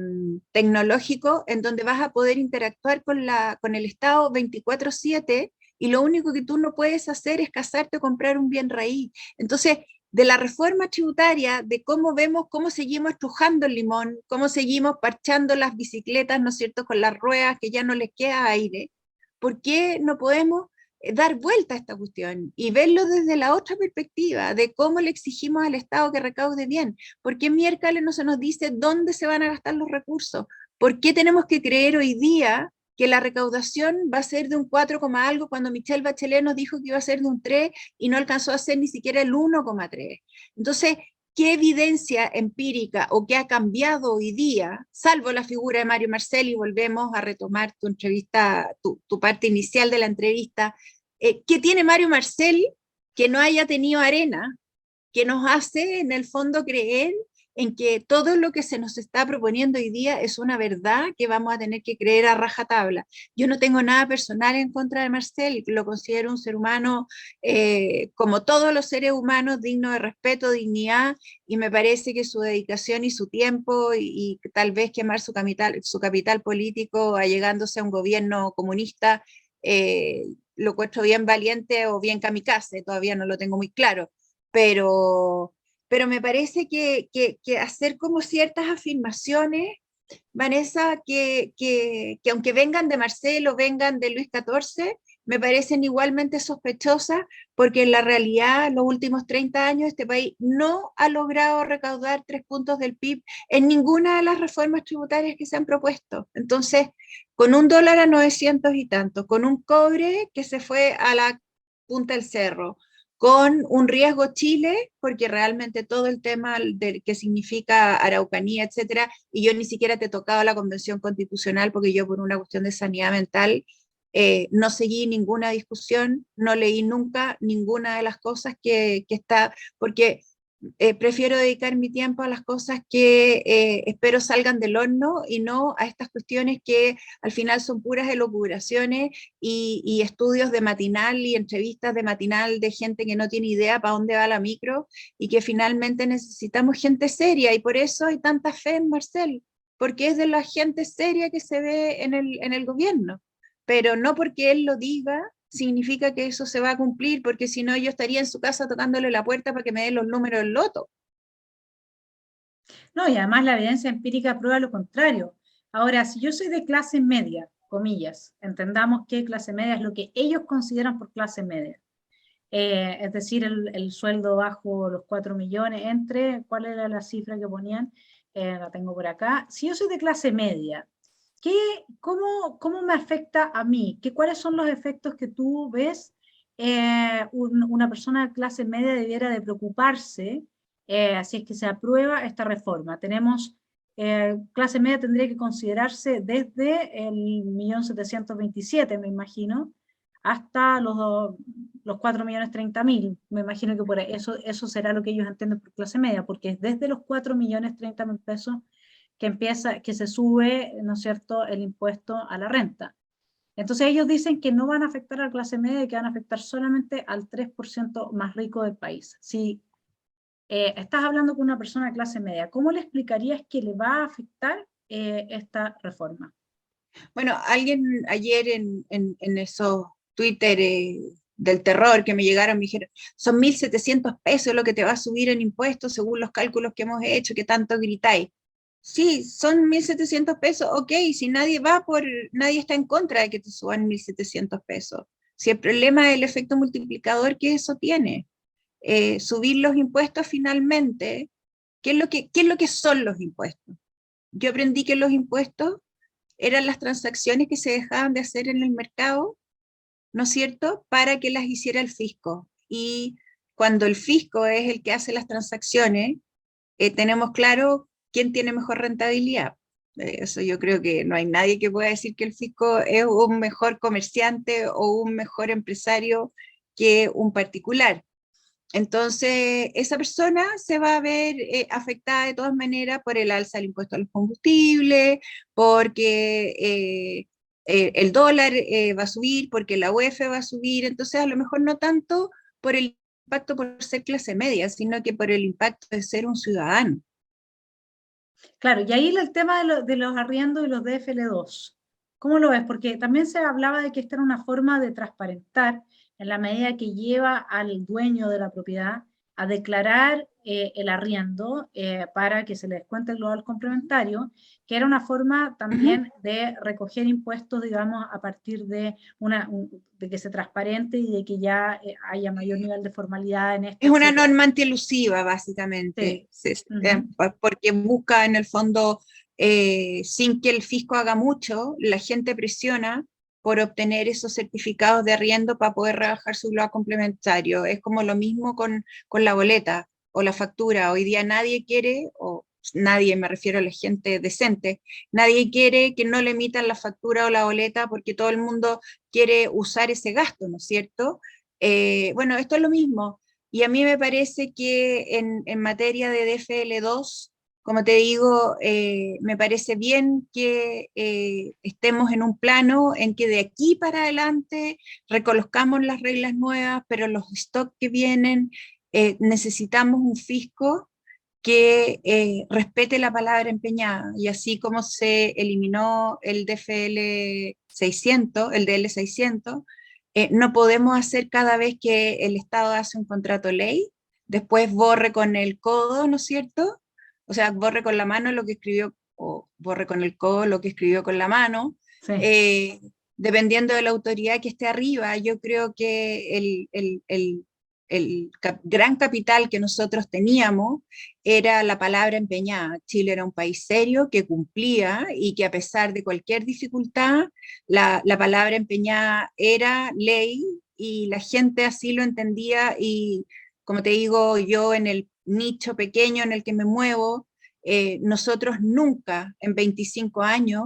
tecnológico en donde vas a poder interactuar con el Estado 24/7 y lo único que tú no puedes hacer es casarte o comprar un bien raíz. Entonces, de la reforma tributaria, de cómo vemos, cómo seguimos estrujando el limón, cómo seguimos parchando las bicicletas, ¿no es cierto?, con las ruedas que ya no les queda aire, ¿por qué no podemos dar vuelta a esta cuestión y verlo desde la otra perspectiva, de cómo le exigimos al Estado que recaude bien? ¿Por qué miércoles no se nos dice dónde se van a gastar los recursos? ¿Por qué tenemos que creer hoy día que la recaudación va a ser de un 4, algo cuando Michelle Bachelet nos dijo que iba a ser de un 3 y no alcanzó a ser ni siquiera el 1,3? Entonces, ¿qué evidencia empírica o qué ha cambiado hoy día, salvo la figura de Mario Marcel, y volvemos a retomar tu entrevista, tu parte inicial de la entrevista, qué tiene Mario Marcel que no haya tenido arena, que nos hace en el fondo creer en que todo lo que se nos está proponiendo hoy día es una verdad que vamos a tener que creer a rajatabla? Yo no tengo nada personal en contra de Marcel, lo considero un ser humano como todos los seres humanos, digno de respeto, dignidad, y me parece que su dedicación y su tiempo y tal vez quemar su capital político allegándose a un gobierno comunista, lo encuentro bien valiente o bien kamikaze, todavía no lo tengo muy claro, pero me parece que hacer como ciertas afirmaciones, Vanessa, que aunque vengan de Marcelo, vengan de Luis XIV, me parecen igualmente sospechosas, porque en la realidad, en los últimos 30 años, este país no ha logrado recaudar 3 puntos del PIB en ninguna de las reformas tributarias que se han propuesto. Entonces, con un dólar a 900 y tanto, con un cobre que se fue a la punta del cerro, con un riesgo Chile, porque realmente todo el tema de que significa Araucanía, etcétera, y yo ni siquiera te he tocado la Convención Constitucional, porque yo por una cuestión de sanidad mental no seguí ninguna discusión, no leí nunca ninguna de las cosas que está, porque prefiero dedicar mi tiempo a las cosas que espero salgan del horno y no a estas cuestiones que al final son puras elucubraciones y estudios de matinal y entrevistas de matinal de gente que no tiene idea para dónde va la micro, y que finalmente necesitamos gente seria, y por eso hay tanta fe en Marcel, porque es de la gente seria que se ve en el gobierno, pero no porque él lo diga significa que eso se va a cumplir, porque si no yo estaría en su casa tocándole la puerta para que me dé los números del loto. No, y además la evidencia empírica prueba lo contrario. Ahora, si yo soy de clase media, comillas, entendamos que clase media es lo que ellos consideran por clase media. Es decir, el sueldo bajo los 4 millones, ¿cuál era la cifra que ponían? La tengo por acá. Si yo soy de clase media, ¿qué, cómo me afecta a mí? ¿Cuáles son los efectos que tú ves? Una persona de clase media debiera de preocuparse si es que se aprueba esta reforma. Tenemos, clase media tendría que considerarse desde el 1.727.000, me imagino, hasta los 4.030.000. Me imagino que por eso será lo que ellos entienden por clase media, porque es desde los 4.030.000 pesos que se sube, ¿no es cierto?, el impuesto a la renta. Entonces ellos dicen que no van a afectar a la clase media y que van a afectar solamente al 3% más rico del país. Si estás hablando con una persona de clase media, ¿cómo le explicarías que le va a afectar esta reforma? Bueno, alguien ayer en esos Twitter del terror que me llegaron me dijeron, son 1.700 pesos lo que te va a subir en impuestos según los cálculos que hemos hecho, que tanto gritáis. Sí, son 1.700 pesos, ok, si nadie está en contra de que te suban 1.700 pesos. Si el problema es el efecto multiplicador que eso tiene, subir los impuestos finalmente, qué es lo que son los impuestos? Yo aprendí que los impuestos eran las transacciones que se dejaban de hacer en el mercado, ¿no es cierto?, para que las hiciera el fisco. Y cuando el fisco es el que hace las transacciones, tenemos claro quién tiene mejor rentabilidad. Eso yo creo que no hay nadie que pueda decir que el fisco es un mejor comerciante o un mejor empresario que un particular. Entonces, esa persona se va a ver afectada de todas maneras por el alza del impuesto a los combustibles, porque el dólar va a subir, porque la UEF va a subir, entonces a lo mejor no tanto por el impacto por ser clase media, sino que por el impacto de ser un ciudadano. Claro, y ahí el tema de los arriendos y los DFL2. ¿Cómo lo ves? Porque también se hablaba de que esta era una forma de transparentar en la medida que lleva al dueño de la propiedad a declarar el arriendo para que se le descuente el global complementario, que era una forma Ujú. también de recoger impuestos, digamos, a partir de, de que se transparente y de que ya haya mayor nivel de formalidad en esto, Es una etcétera. norma antielusiva, Sí. básicamente, Ujú. porque busca en el fondo, sin que el fisco haga mucho, la gente presiona por obtener esos certificados de arriendo para poder rebajar su global complementario. Es como lo mismo con la boleta o la factura. Hoy día nadie quiere, o nadie, me refiero a la gente decente, nadie quiere que no le emitan la factura o la boleta porque todo el mundo quiere usar ese gasto, ¿no es cierto? Bueno, esto es lo mismo. Y a mí me parece que en materia de DFL2, como te digo, me parece bien que estemos en un plano en que de aquí para adelante reconozcamos las reglas nuevas, pero los stocks que vienen, necesitamos un fisco que respete la palabra empeñada. Y así como se eliminó el DFL 600, el DL 600, no podemos hacer cada vez que el Estado hace un contrato ley, después borre con el codo, ¿no es cierto? O sea, borre con la mano lo que escribió, o borre con el codo lo que escribió con la mano, Sí. eh, dependiendo de la autoridad que esté arriba. Yo creo que gran capital que nosotros teníamos era la palabra empeñada. Chile era un país serio que cumplía y que a pesar de cualquier dificultad, la palabra empeñada era ley y la gente así lo entendía y como te digo, yo en el nicho pequeño en el que me muevo, nosotros nunca en 25 años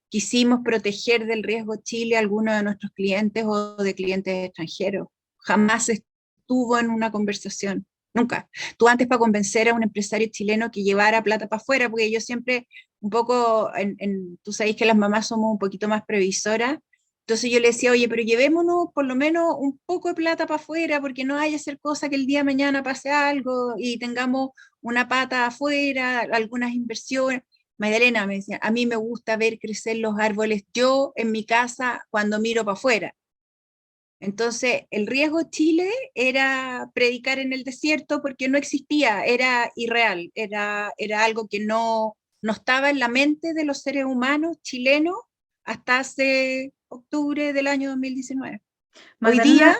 quisimos proteger del riesgo Chile a alguno de nuestros clientes o de clientes extranjeros. Jamás estuvo en una conversación, nunca. Tú antes para convencer a un empresario chileno que llevara plata para afuera, porque yo siempre un poco, tú sabéis que las mamás somos un poquito más previsoras, entonces yo le decía, oye, pero llevémonos por lo menos un poco de plata para afuera, porque no haya hacer cosa que el día de mañana pase algo y tengamos una pata afuera, algunas inversiones. Magdalena me decía, a mí me gusta ver crecer los árboles yo en mi casa cuando miro para afuera. Entonces, el riesgo Chile era predicar en el desierto porque no existía, era irreal, era algo que no estaba en la mente de los seres humanos chilenos hasta hace octubre del año 2019. Hoy día, Magdalena,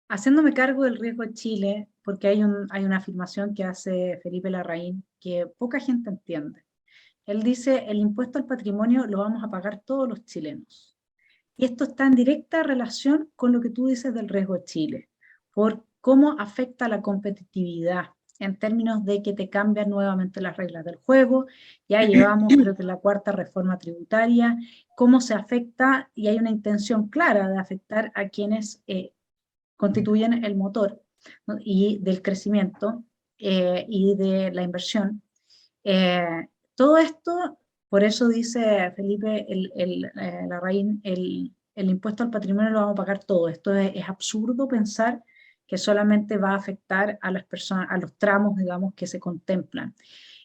haciéndome cargo del riesgo de Chile, porque hay una afirmación que hace Felipe Larraín que poca gente entiende. Él dice, el impuesto al patrimonio lo vamos a pagar todos los chilenos. Y esto está en directa relación con lo que tú dices del riesgo de Chile, por cómo afecta la competitividad en términos de que te cambian nuevamente las reglas del juego. Ya llevamos, creo que la cuarta reforma tributaria, cómo se afecta, y hay una intención clara de afectar a quienes constituyen el motor, ¿no? Y del crecimiento y de la inversión. Todo esto, por eso dice Felipe Larraín, el impuesto al patrimonio lo vamos a pagar todo. Esto es absurdo pensar que solamente va a afectar a las personas, a los tramos, digamos, que se contemplan.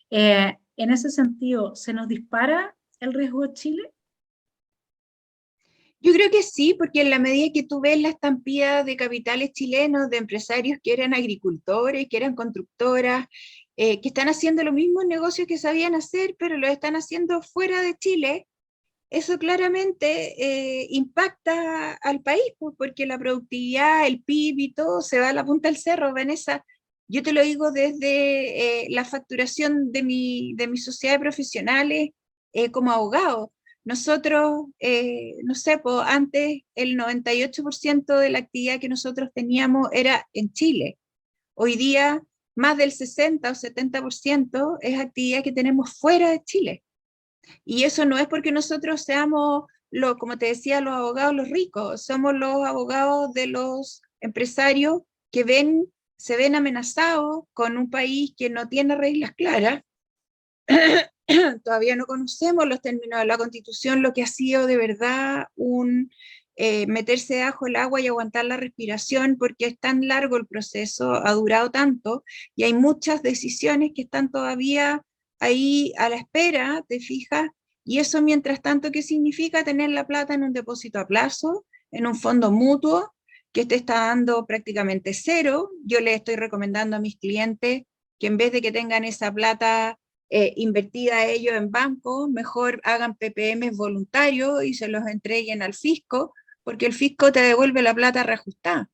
En ese sentido, ¿se nos dispara el riesgo de Chile? yo creo que sí, porque en la medida que tú ves la estampida de capitales chilenos, de empresarios que eran agricultores, que eran constructoras, que están haciendo los mismos negocios que sabían hacer, pero lo están haciendo fuera de Chile, eso claramente impacta al país, pues, porque la productividad, el PIB y todo se va a la punta del cerro, Vanessa. Yo te lo digo desde la facturación de mi sociedad de profesionales como abogado. Nosotros, no sé, pues, antes el 98% de la actividad que nosotros teníamos era en Chile. Hoy día más del 60 o 70% es actividad que tenemos fuera de Chile. Y eso no es porque nosotros seamos, como te decía, los abogados, los ricos, somos los abogados de los empresarios que se ven amenazados con un país que no tiene reglas claras todavía no conocemos los términos de la Constitución, lo que ha sido de verdad un meterse bajo el agua y aguantar la respiración, porque es tan largo el proceso, ha durado tanto, y hay muchas decisiones que están todavía ahí a la espera, ¿te fijas? Y eso, mientras tanto, ¿qué significa tener la plata en un depósito a plazo, en un fondo mutuo, que te está dando prácticamente cero? Yo le estoy recomendando a mis clientes que en vez de que tengan esa plata invertida ellos en bancos, mejor hagan PPM voluntarios y se los entreguen al fisco, porque el fisco te devuelve la plata reajustada.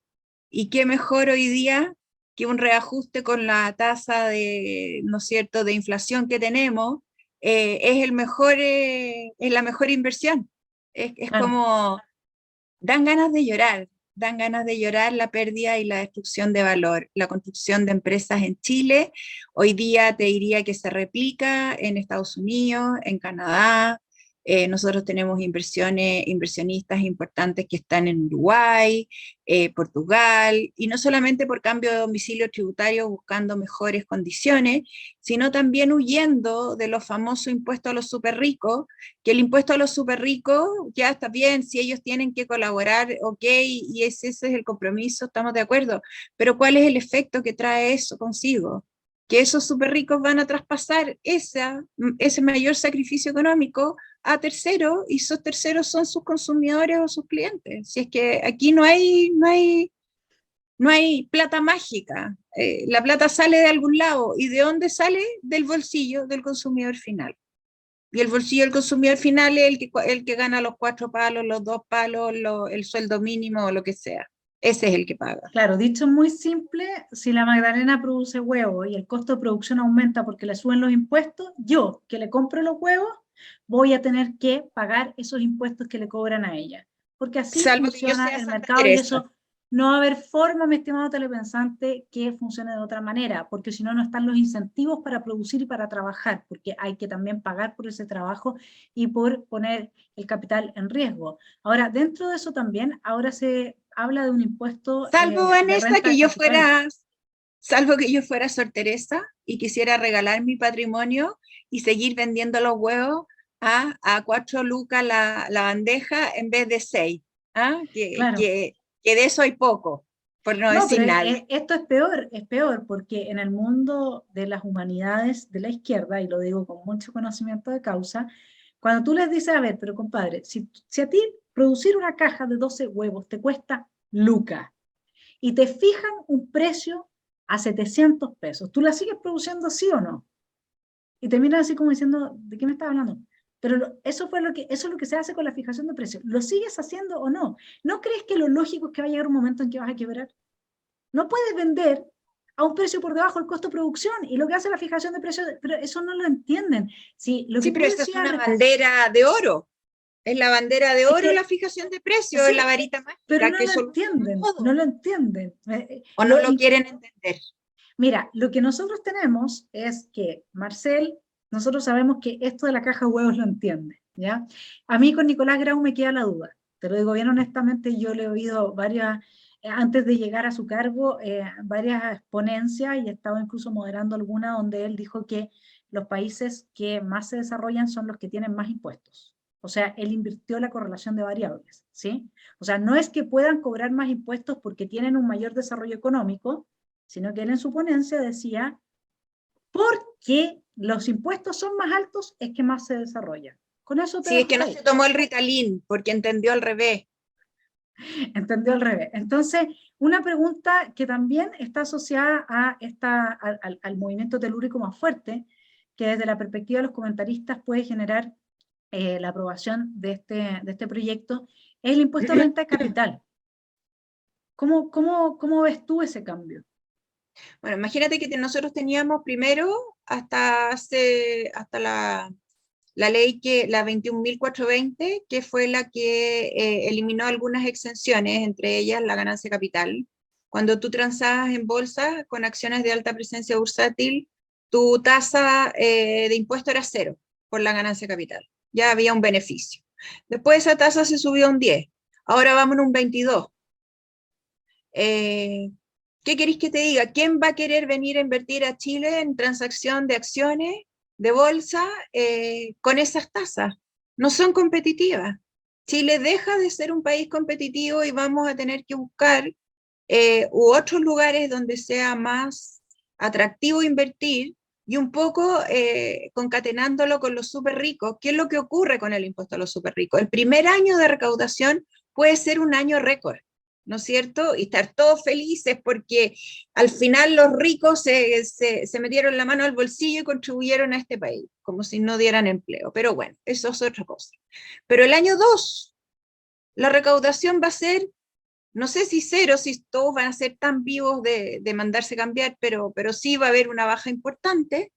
Y qué mejor hoy día que un reajuste con la tasa de, ¿no es cierto?, de inflación que tenemos, es la mejor inversión. Es Claro. como, dan ganas de llorar la pérdida y la destrucción de valor. La construcción de empresas en Chile, hoy día te diría que se replica en Estados Unidos, en Canadá. Nosotros tenemos inversionistas importantes que están en Uruguay, Portugal, y no solamente por cambio de domicilio tributario buscando mejores condiciones, sino también huyendo de los famosos impuestos a los súper ricos, que el impuesto a los súper ricos ya está bien, si ellos tienen que colaborar, ok, y ese es el compromiso, estamos de acuerdo, pero ¿cuál es el efecto que trae eso consigo? Que esos súper ricos van a traspasar ese mayor sacrificio económico a terceros, y esos terceros son sus consumidores o sus clientes. Si es que aquí no hay plata mágica, la plata sale de algún lado, ¿y de dónde sale? Del bolsillo del consumidor final. Y el bolsillo del consumidor final es el que gana los 4 palos, los 2 palos, el sueldo mínimo o lo que sea. Ese es el que paga. Claro, dicho muy simple, si la Magdalena produce huevos y el costo de producción aumenta porque le suben los impuestos, yo que le compro los huevos voy a tener que pagar esos impuestos que le cobran a ella. Porque así Salvo que yo funciona sea el Santa mercado y Teresa. eso no va a haber forma, mi estimado telepensante, que funcione de otra manera, porque si no, no están los incentivos para producir y para trabajar, porque hay que también pagar por ese trabajo y por poner el capital en riesgo. Ahora, dentro de eso también, ahora se habla de un impuesto Salvo, de Vanessa, renta de capital. salvo que yo fuera Sor Teresa y quisiera regalar mi patrimonio y seguir vendiendo los huevos a 4 lucas la bandeja en vez de 6. ¿Ah? Claro. Que de eso hay poco, por no No, decir pero nada. esto es peor, porque en el mundo de las humanidades de la izquierda, y lo digo con mucho conocimiento de causa, cuando tú les dices, a ver, pero compadre, si a ti producir una caja de 12 huevos te cuesta lucas y te fijan un precio a 700 pesos, ¿tú la sigues produciendo sí o no? Y te miran así como diciendo, ¿de qué me estás hablando? Pero eso es lo que se hace con la fijación de precios. ¿Lo sigues haciendo o no? ¿No crees que lo lógico es que va a llegar un momento en que vas a quebrar? No puedes vender a un precio por debajo del costo de producción y lo que hace la fijación de precios, pero eso no lo entienden. Sí, lo Sí, que tú pero esa es decías, una bandera de oro. Es la bandera de es oro la que fijación de precios, es la sí, varita pero mágica no que lo soluciona entienden, no todo. lo entienden. O no lo quieren entender. Mira, lo que nosotros tenemos es que Marcel, nosotros sabemos que esto de la caja de huevos lo entiende, ¿ya? A mí con Nicolás Grau me queda la duda, te lo digo bien honestamente, yo le he oído varias, antes de llegar a su cargo, varias ponencias y he estado incluso moderando alguna donde él dijo que los países que más se desarrollan son los que tienen más impuestos. O sea, él invirtió la correlación de variables, ¿sí? O sea, no es que puedan cobrar más impuestos porque tienen un mayor desarrollo económico, sino que él en su ponencia decía, porque los impuestos son más altos, es que más se desarrolla. Con eso te Sí, es dejo que no ahí. se tomó el Ritalin porque entendió al revés. Entendió al revés. Entonces, una pregunta que también está asociada a al movimiento telúrico más fuerte, que desde la perspectiva de los comentaristas puede generar la aprobación de este proyecto, es el impuesto a renta de capital. ¿Cómo ves tú ese cambio? Bueno, imagínate que nosotros teníamos primero hasta la ley la 21.420, que fue la que eliminó algunas exenciones, entre ellas la ganancia capital. Cuando tú transabas en bolsa con acciones de alta presencia bursátil, tu tasa de impuesto era cero por la ganancia capital. Ya había un beneficio. Después esa tasa se subió a un 10. Ahora vamos a un 22. Eh, ¿Qué queréis que te diga? ¿Quién va a querer venir a invertir a Chile en transacción de acciones de bolsa con esas tasas. No son competitivas. Chile deja de ser un país competitivo y vamos a tener que buscar u otros lugares donde sea más atractivo invertir y un poco concatenándolo con los súper ricos. ¿Qué es lo que ocurre con el impuesto a los súper ricos? El primer año de recaudación puede ser un año récord, ¿no es cierto? Y estar todos felices porque al final los ricos se metieron la mano al bolsillo y contribuyeron a este país, como si no dieran empleo. Pero bueno, eso es otra cosa. Pero el año 2, la recaudación va a ser, no sé si cero, si todos van a ser tan vivos de mandarse cambiar, pero sí va a haber una baja importante,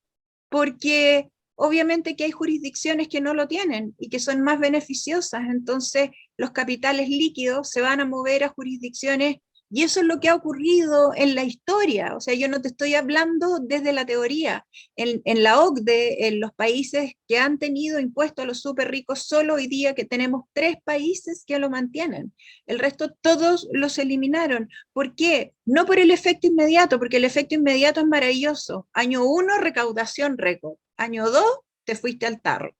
porque obviamente que hay jurisdicciones que no lo tienen y que son más beneficiosas, entonces los capitales líquidos se van a mover a jurisdicciones y eso es lo que ha ocurrido en la historia, o sea, yo no te estoy hablando desde la teoría, en la OCDE, en los países que han tenido impuestos a los súper ricos, solo hoy día que tenemos 3 países que lo mantienen, el resto todos los eliminaron. ¿Por qué? No por el efecto inmediato, porque el efecto inmediato es maravilloso. Año 1, recaudación récord. Año 2, te fuiste al tarro.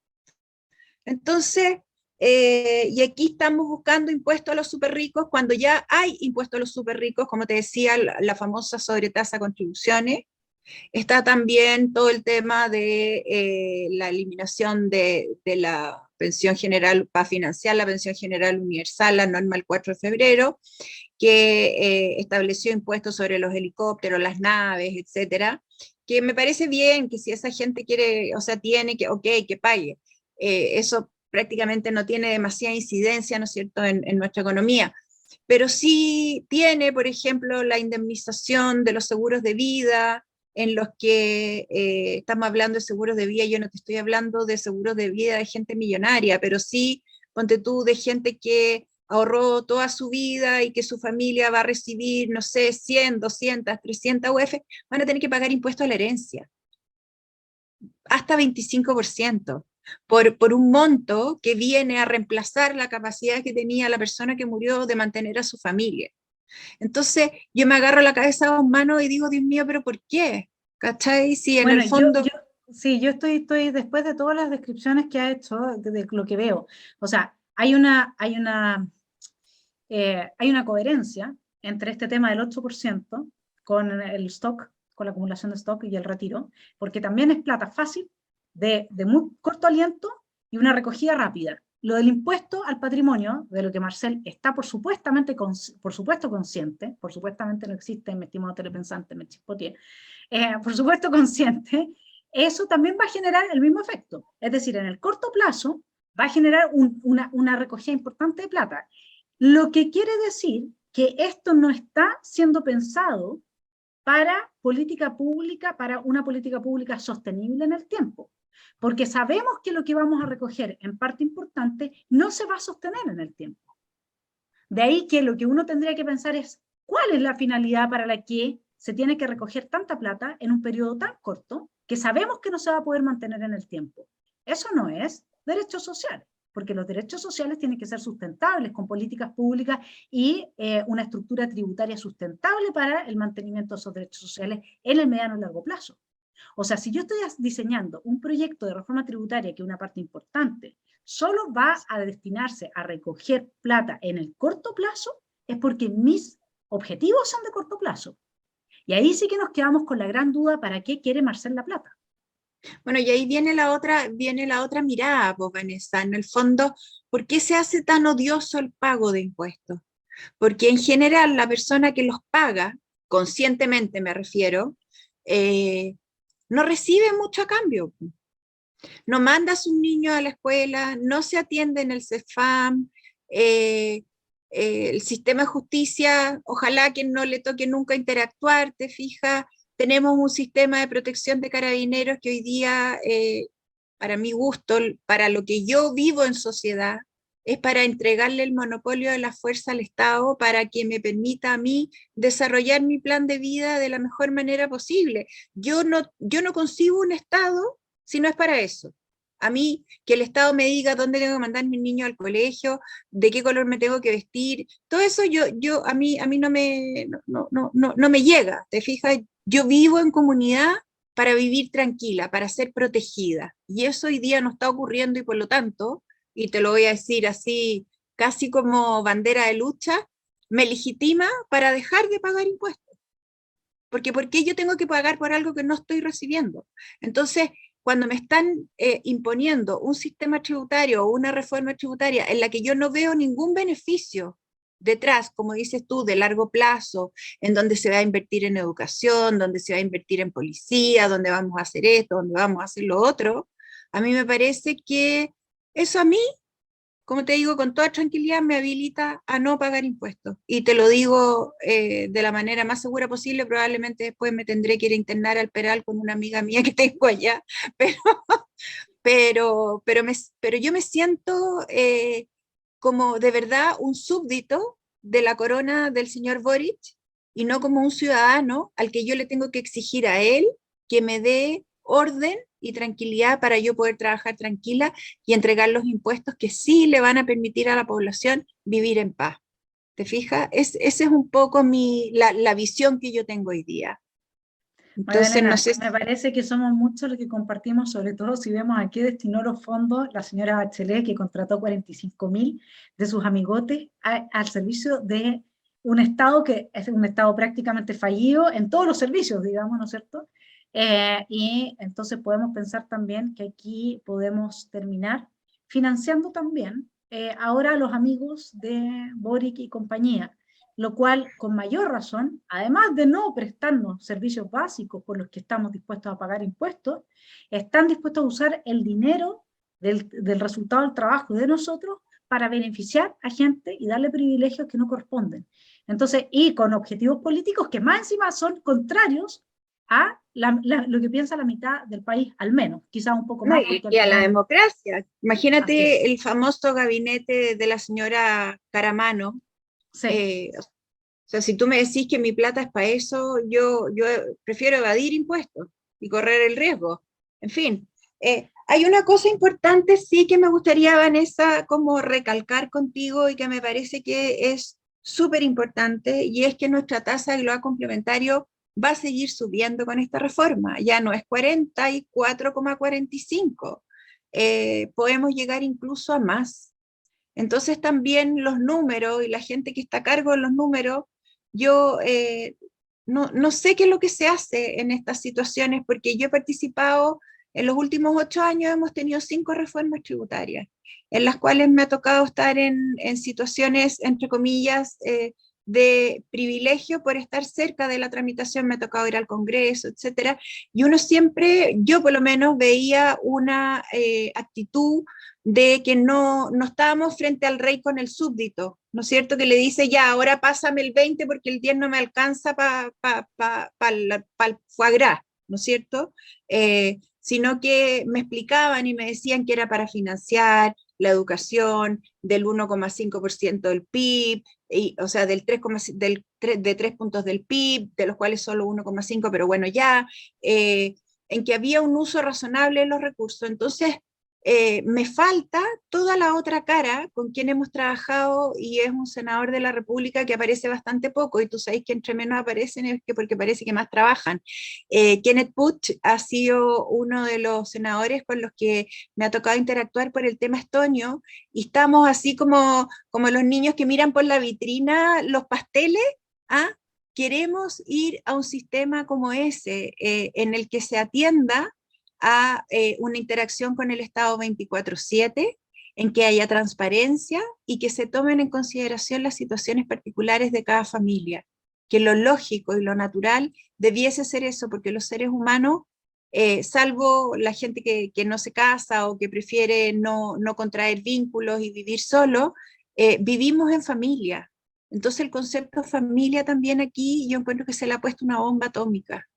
Entonces, y aquí estamos buscando impuestos a los súper ricos cuando ya hay impuestos a los súper ricos, como te decía, la famosa sobretasa contribuciones. Está también todo el tema de la eliminación de la pensión general para financiar la pensión general universal, la norma el 4 de febrero, que estableció impuestos sobre los helicópteros, las naves, etcétera, que me parece bien que si esa gente quiere, o sea, tiene que, ok, que pague. Eso prácticamente no tiene demasiada incidencia, ¿no es cierto?, en nuestra economía. Pero sí tiene, por ejemplo, la indemnización de los seguros de vida, en los que estamos hablando de seguros de vida, yo no te estoy hablando de seguros de vida de gente millonaria, pero sí, ponte tú, de gente que ahorró toda su vida y que su familia va a recibir, no sé, 100, 200, 300 UF, van a tener que pagar impuestos a la herencia, hasta 25%, por un monto que viene a reemplazar la capacidad que tenía la persona que murió de mantener a su familia. Entonces yo me agarro la cabeza a dos manos y digo, Dios mío, ¿pero por qué? ¿Cachai? Si en Bueno, el fondo... sí, yo estoy después de todas las descripciones que ha hecho, de lo que veo, o sea, hay una coherencia entre este tema del 8% con el stock, con la acumulación de stock y el retiro, porque también es plata fácil, de muy corto aliento y una recogida rápida. Lo del impuesto al patrimonio, de lo que Marcel está por supuesto consciente, por supuestamente no existe, mi estimado telepensante, me chispoteé, por supuesto consciente, eso también va a generar el mismo efecto. Es decir, en el corto plazo va a generar una recogida importante de plata. Lo que quiere decir que esto no está siendo pensado para una política pública sostenible en el tiempo. Porque sabemos que lo que vamos a recoger en parte importante no se va a sostener en el tiempo. De ahí que lo que uno tendría que pensar es cuál es la finalidad para la que se tiene que recoger tanta plata en un periodo tan corto que sabemos que no se va a poder mantener en el tiempo. Eso no es derecho social, porque los derechos sociales tienen que ser sustentables con políticas públicas y una estructura tributaria sustentable para el mantenimiento de esos derechos sociales en el mediano y largo plazo. O sea, si yo estoy diseñando un proyecto de reforma tributaria que es una parte importante, solo va a destinarse a recoger plata en el corto plazo, es porque mis objetivos son de corto plazo. Y ahí sí que nos quedamos con la gran duda, ¿para qué quiere Marcel la plata? Bueno, y ahí viene la otra mirada, pues, Vanessa, en el fondo, ¿por qué se hace tan odioso el pago de impuestos? Porque en general la persona que los paga, conscientemente me refiero, no recibe mucho a cambio. No mandas un niño a la escuela, no se atiende en el CEFAM, el sistema de justicia, ojalá que no le toque nunca interactuar, te fijas, tenemos un sistema de protección de carabineros que hoy día, para mi gusto, para lo que yo vivo en sociedad, es para entregarle el monopolio de la fuerza al Estado para que me permita a mí desarrollar mi plan de vida de la mejor manera posible. Yo no concibo un Estado si no es para eso. A mí, que el Estado me diga dónde tengo que mandar a mi niño al colegio, de qué color me tengo que vestir, todo eso a mí no me llega, ¿te fijas? Yo vivo en comunidad para vivir tranquila, para ser protegida. Y eso hoy día no está ocurriendo y por lo tanto, y te lo voy a decir así, casi como bandera de lucha, me legitima para dejar de pagar impuestos. Porque ¿por qué yo tengo que pagar por algo que no estoy recibiendo? Entonces, cuando me están imponiendo un sistema tributario o una reforma tributaria en la que yo no veo ningún beneficio detrás, como dices tú, de largo plazo, en donde se va a invertir en educación, donde se va a invertir en policía, donde vamos a hacer esto, donde vamos a hacer lo otro, a mí me parece que eso a mí, como te digo, con toda tranquilidad me habilita a no pagar impuestos. Y te lo digo de la manera más segura posible, probablemente después me tendré que ir a internar al Peral con una amiga mía que tengo allá, pero, pero yo me siento como de verdad un súbdito de la corona del señor Boric y no como un ciudadano al que yo le tengo que exigir a él que me dé orden y tranquilidad para yo poder trabajar tranquila y entregar los impuestos que sí le van a permitir a la población vivir en paz. ¿Te fijas? Esa es un poco la visión que yo tengo hoy día. Entonces, no Magdalena, sé. me parece que somos muchos los que compartimos, sobre todo si vemos a qué destinó los fondos la señora Bachelet, que contrató 45.000 de sus amigotes al servicio de un Estado que es un Estado prácticamente fallido en todos los servicios, digamos, ¿no es cierto? Y entonces podemos pensar también que aquí podemos terminar financiando también ahora a los amigos de Boric y compañía, lo cual con mayor razón, además de no prestarnos servicios básicos por los que estamos dispuestos a pagar impuestos, están dispuestos a usar el dinero del resultado del trabajo de nosotros para beneficiar a gente y darle privilegios que no corresponden. Entonces, y con objetivos políticos que más encima son contrarios a lo que piensa la mitad del país, al menos, quizás un poco No, más, porque al y a la final, democracia. así es. Imagínate el famoso gabinete de la señora Caramano. Sí. O sea, si tú me decís que mi plata es para eso, yo prefiero evadir impuestos y correr el riesgo. En fin, hay una cosa importante sí que me gustaría, Vanessa, como recalcar contigo y que me parece que es súper importante, y es que nuestra tasa de global complementario va a seguir subiendo con esta reforma. Ya no es 44,45. Podemos llegar incluso a más. Entonces también los números y la gente que está a cargo de los números, yo no sé qué es lo que se hace en estas situaciones, porque yo he participado en los últimos 8 años, hemos tenido 5 reformas tributarias, en las cuales me ha tocado estar en situaciones, entre comillas, de privilegio por estar cerca de la tramitación, me ha tocado ir al Congreso, etcétera, y uno siempre, yo por lo menos veía una actitud de que no estábamos frente al rey con el súbdito, ¿no es cierto? Que le dice, ya, ahora pásame el 20 porque el 10 no me alcanza para el foie gras, ¿no es cierto? Sino que me explicaban y me decían que era para financiar la educación del 1,5% del PIB, o sea, de 3 puntos del PIB, de los cuales solo 1,5, pero bueno, ya, en que había un uso razonable de los recursos. Entonces, me falta toda la otra cara con quien hemos trabajado, y es un senador de la República que aparece bastante poco, y tú sabes que entre menos aparecen es que porque parece que más trabajan. Kenneth Puch ha sido uno de los senadores con los que me ha tocado interactuar por el tema estonio, y estamos así como los niños que miran por la vitrina los pasteles. ¿Ah? Queremos ir a un sistema como ese, en el que se atienda a una interacción con el Estado 24/7, en que haya transparencia y que se tomen en consideración las situaciones particulares de cada familia, que lo lógico y lo natural debiese ser eso, porque los seres humanos, salvo la gente que no se casa o que prefiere no contraer vínculos y vivir solo, vivimos en familia. Entonces el concepto de familia también aquí yo encuentro que se le ha puesto una bomba atómica.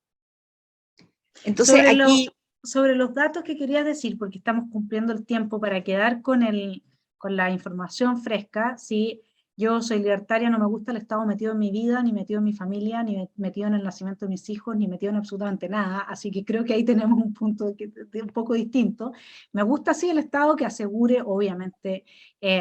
Entonces Sobre, aquí. sobre los datos que querías decir, porque estamos cumpliendo el tiempo para quedar con la información fresca, ¿sí? Yo soy libertaria, no me gusta el Estado metido en mi vida, ni metido en mi familia, ni metido en el nacimiento de mis hijos, ni metido en absolutamente nada, así que creo que ahí tenemos un punto un poco distinto. Me gusta sí el Estado que asegure, obviamente,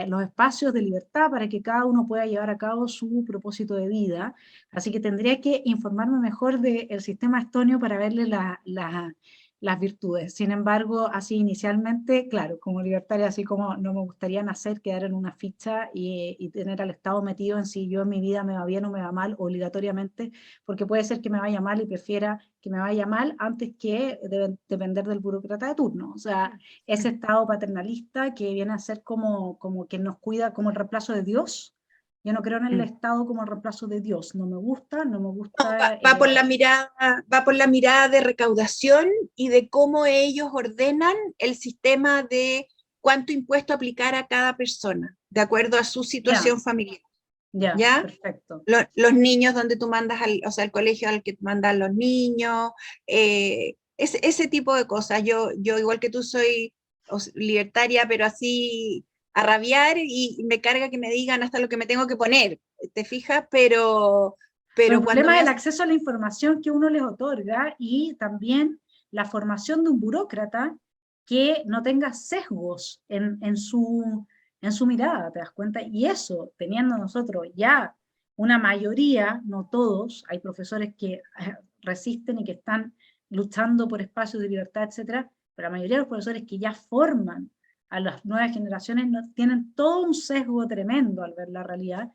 los espacios de libertad para que cada uno pueda llevar a cabo su propósito de vida, así que tendría que informarme mejor del sistema estonio para verle las virtudes. Sin embargo, así inicialmente, claro, como libertaria, así como no me gustaría nacer, quedar en una ficha y tener al Estado metido en si yo en mi vida me va bien o me va mal obligatoriamente, porque puede ser que me vaya mal y prefiera que me vaya mal antes que depender del burócrata de turno. O sea, ese Estado paternalista que viene a ser como que nos cuida como el reemplazo de Dios. Yo no creo en el Estado como el reemplazo de Dios. No me gusta, no me gusta. Va por la mirada de recaudación y de cómo ellos ordenan el sistema de cuánto impuesto aplicar a cada persona, de acuerdo a su situación familiar. ¿Ya? Perfecto. Los niños donde tú mandas, o sea, el colegio al que mandan los niños, ese tipo de cosas. Yo igual que tú soy libertaria, pero así a rabiar y me carga que me digan hasta lo que me tengo que poner, ¿te fijas? Pero el cuando problema es el acceso a la información que uno les otorga y también la formación de un burócrata que no tenga sesgos en su mirada, ¿te das cuenta? Y eso, teniendo nosotros ya una mayoría, no todos, hay profesores que resisten y que están luchando por espacios de libertad, etcétera, pero la mayoría de los profesores que ya forman a las nuevas generaciones no, tienen todo un sesgo tremendo al ver la realidad.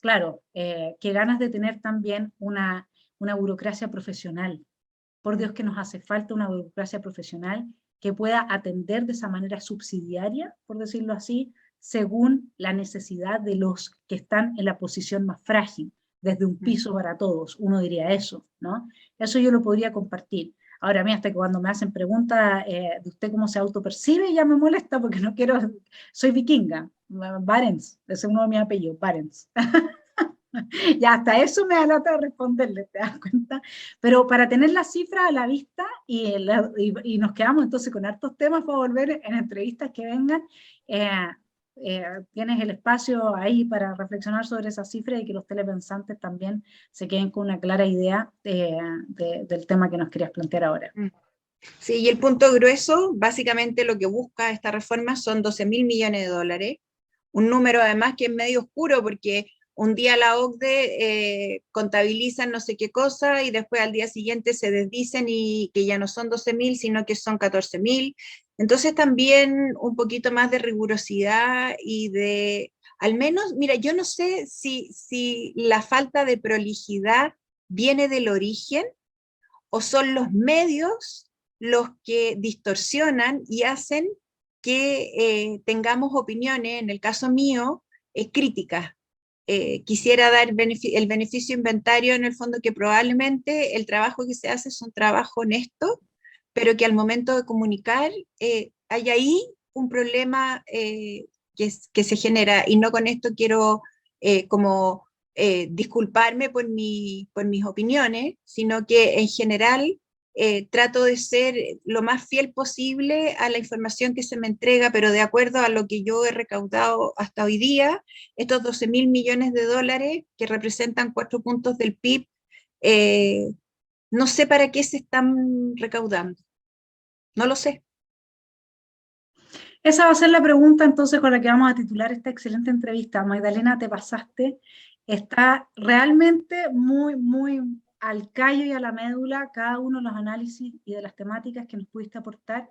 Claro, qué ganas de tener también una burocracia profesional. Por Dios que nos hace falta una burocracia profesional que pueda atender de esa manera subsidiaria, por decirlo así, según la necesidad de los que están en la posición más frágil, desde un piso para todos, uno diría eso, ¿no? Eso yo lo podría compartir. Ahora, a mí hasta que cuando me hacen preguntas de usted cómo se autopercibe, ya me molesta porque no quiero, soy vikinga, Barents, ese es uno de mis apellidos, Barents. Ya hasta eso me da lata de responderle, ¿te das cuenta? Pero para tener las cifras a la vista y nos quedamos entonces con hartos temas para volver en entrevistas que vengan, eh, tienes el espacio ahí para reflexionar sobre esas cifras y que los telepensantes también se queden con una clara idea del tema que nos querías plantear ahora. Sí, y el punto grueso, básicamente lo que busca esta reforma son 12.000 millones de dólares, un número además que es medio oscuro porque un día la OCDE contabilizan no sé qué cosa y después al día siguiente se desdicen y que ya no son 12.000, sino que son 14.000. Entonces también un poquito más de rigurosidad y de, al menos, mira, yo no sé si la falta de prolijidad viene del origen o son los medios los que distorsionan y hacen que tengamos opiniones, en el caso mío, críticas. Quisiera dar el beneficio inventario en el fondo que probablemente el trabajo que se hace es un trabajo honesto, pero que al momento de comunicar hay ahí un problema que se genera, y no con esto quiero como disculparme por mis opiniones, sino que en general trato de ser lo más fiel posible a la información que se me entrega, pero de acuerdo a lo que yo he recaudado hasta hoy día, estos 12.000 millones de dólares que representan 4 puntos del PIB, no sé para qué se están recaudando. No lo sé. Esa va a ser la pregunta entonces con la que vamos a titular esta excelente entrevista. Magdalena, te pasaste. Está realmente muy, muy al callo y a la médula cada uno de los análisis y de las temáticas que nos pudiste aportar.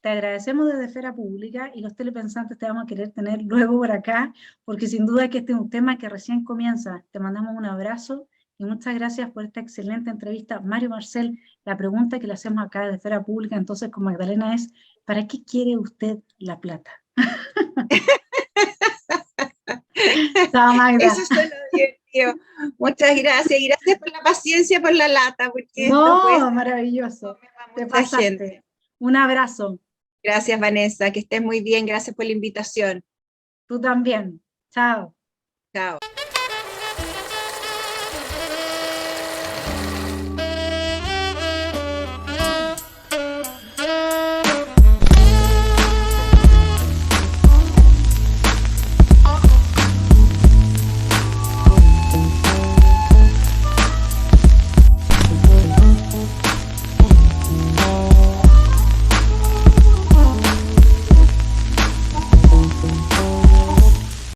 Te agradecemos desde Esfera Pública y los telepensantes te vamos a querer tener luego por acá, porque sin duda que este es un tema que recién comienza. Te mandamos un abrazo y muchas gracias por esta excelente entrevista. Mario Marcel, la pregunta que le hacemos acá desde Esfera Pública entonces con Magdalena es, ¿para qué quiere usted la plata? Chao, Magda. Eso suena divertido. Muchas gracias y gracias por la paciencia, por la lata, porque esto No, maravilloso. Te pasaste. Gente. Un abrazo. Gracias, Vanessa, que estés muy bien. Gracias por la invitación. Tú también. Chao. Chao.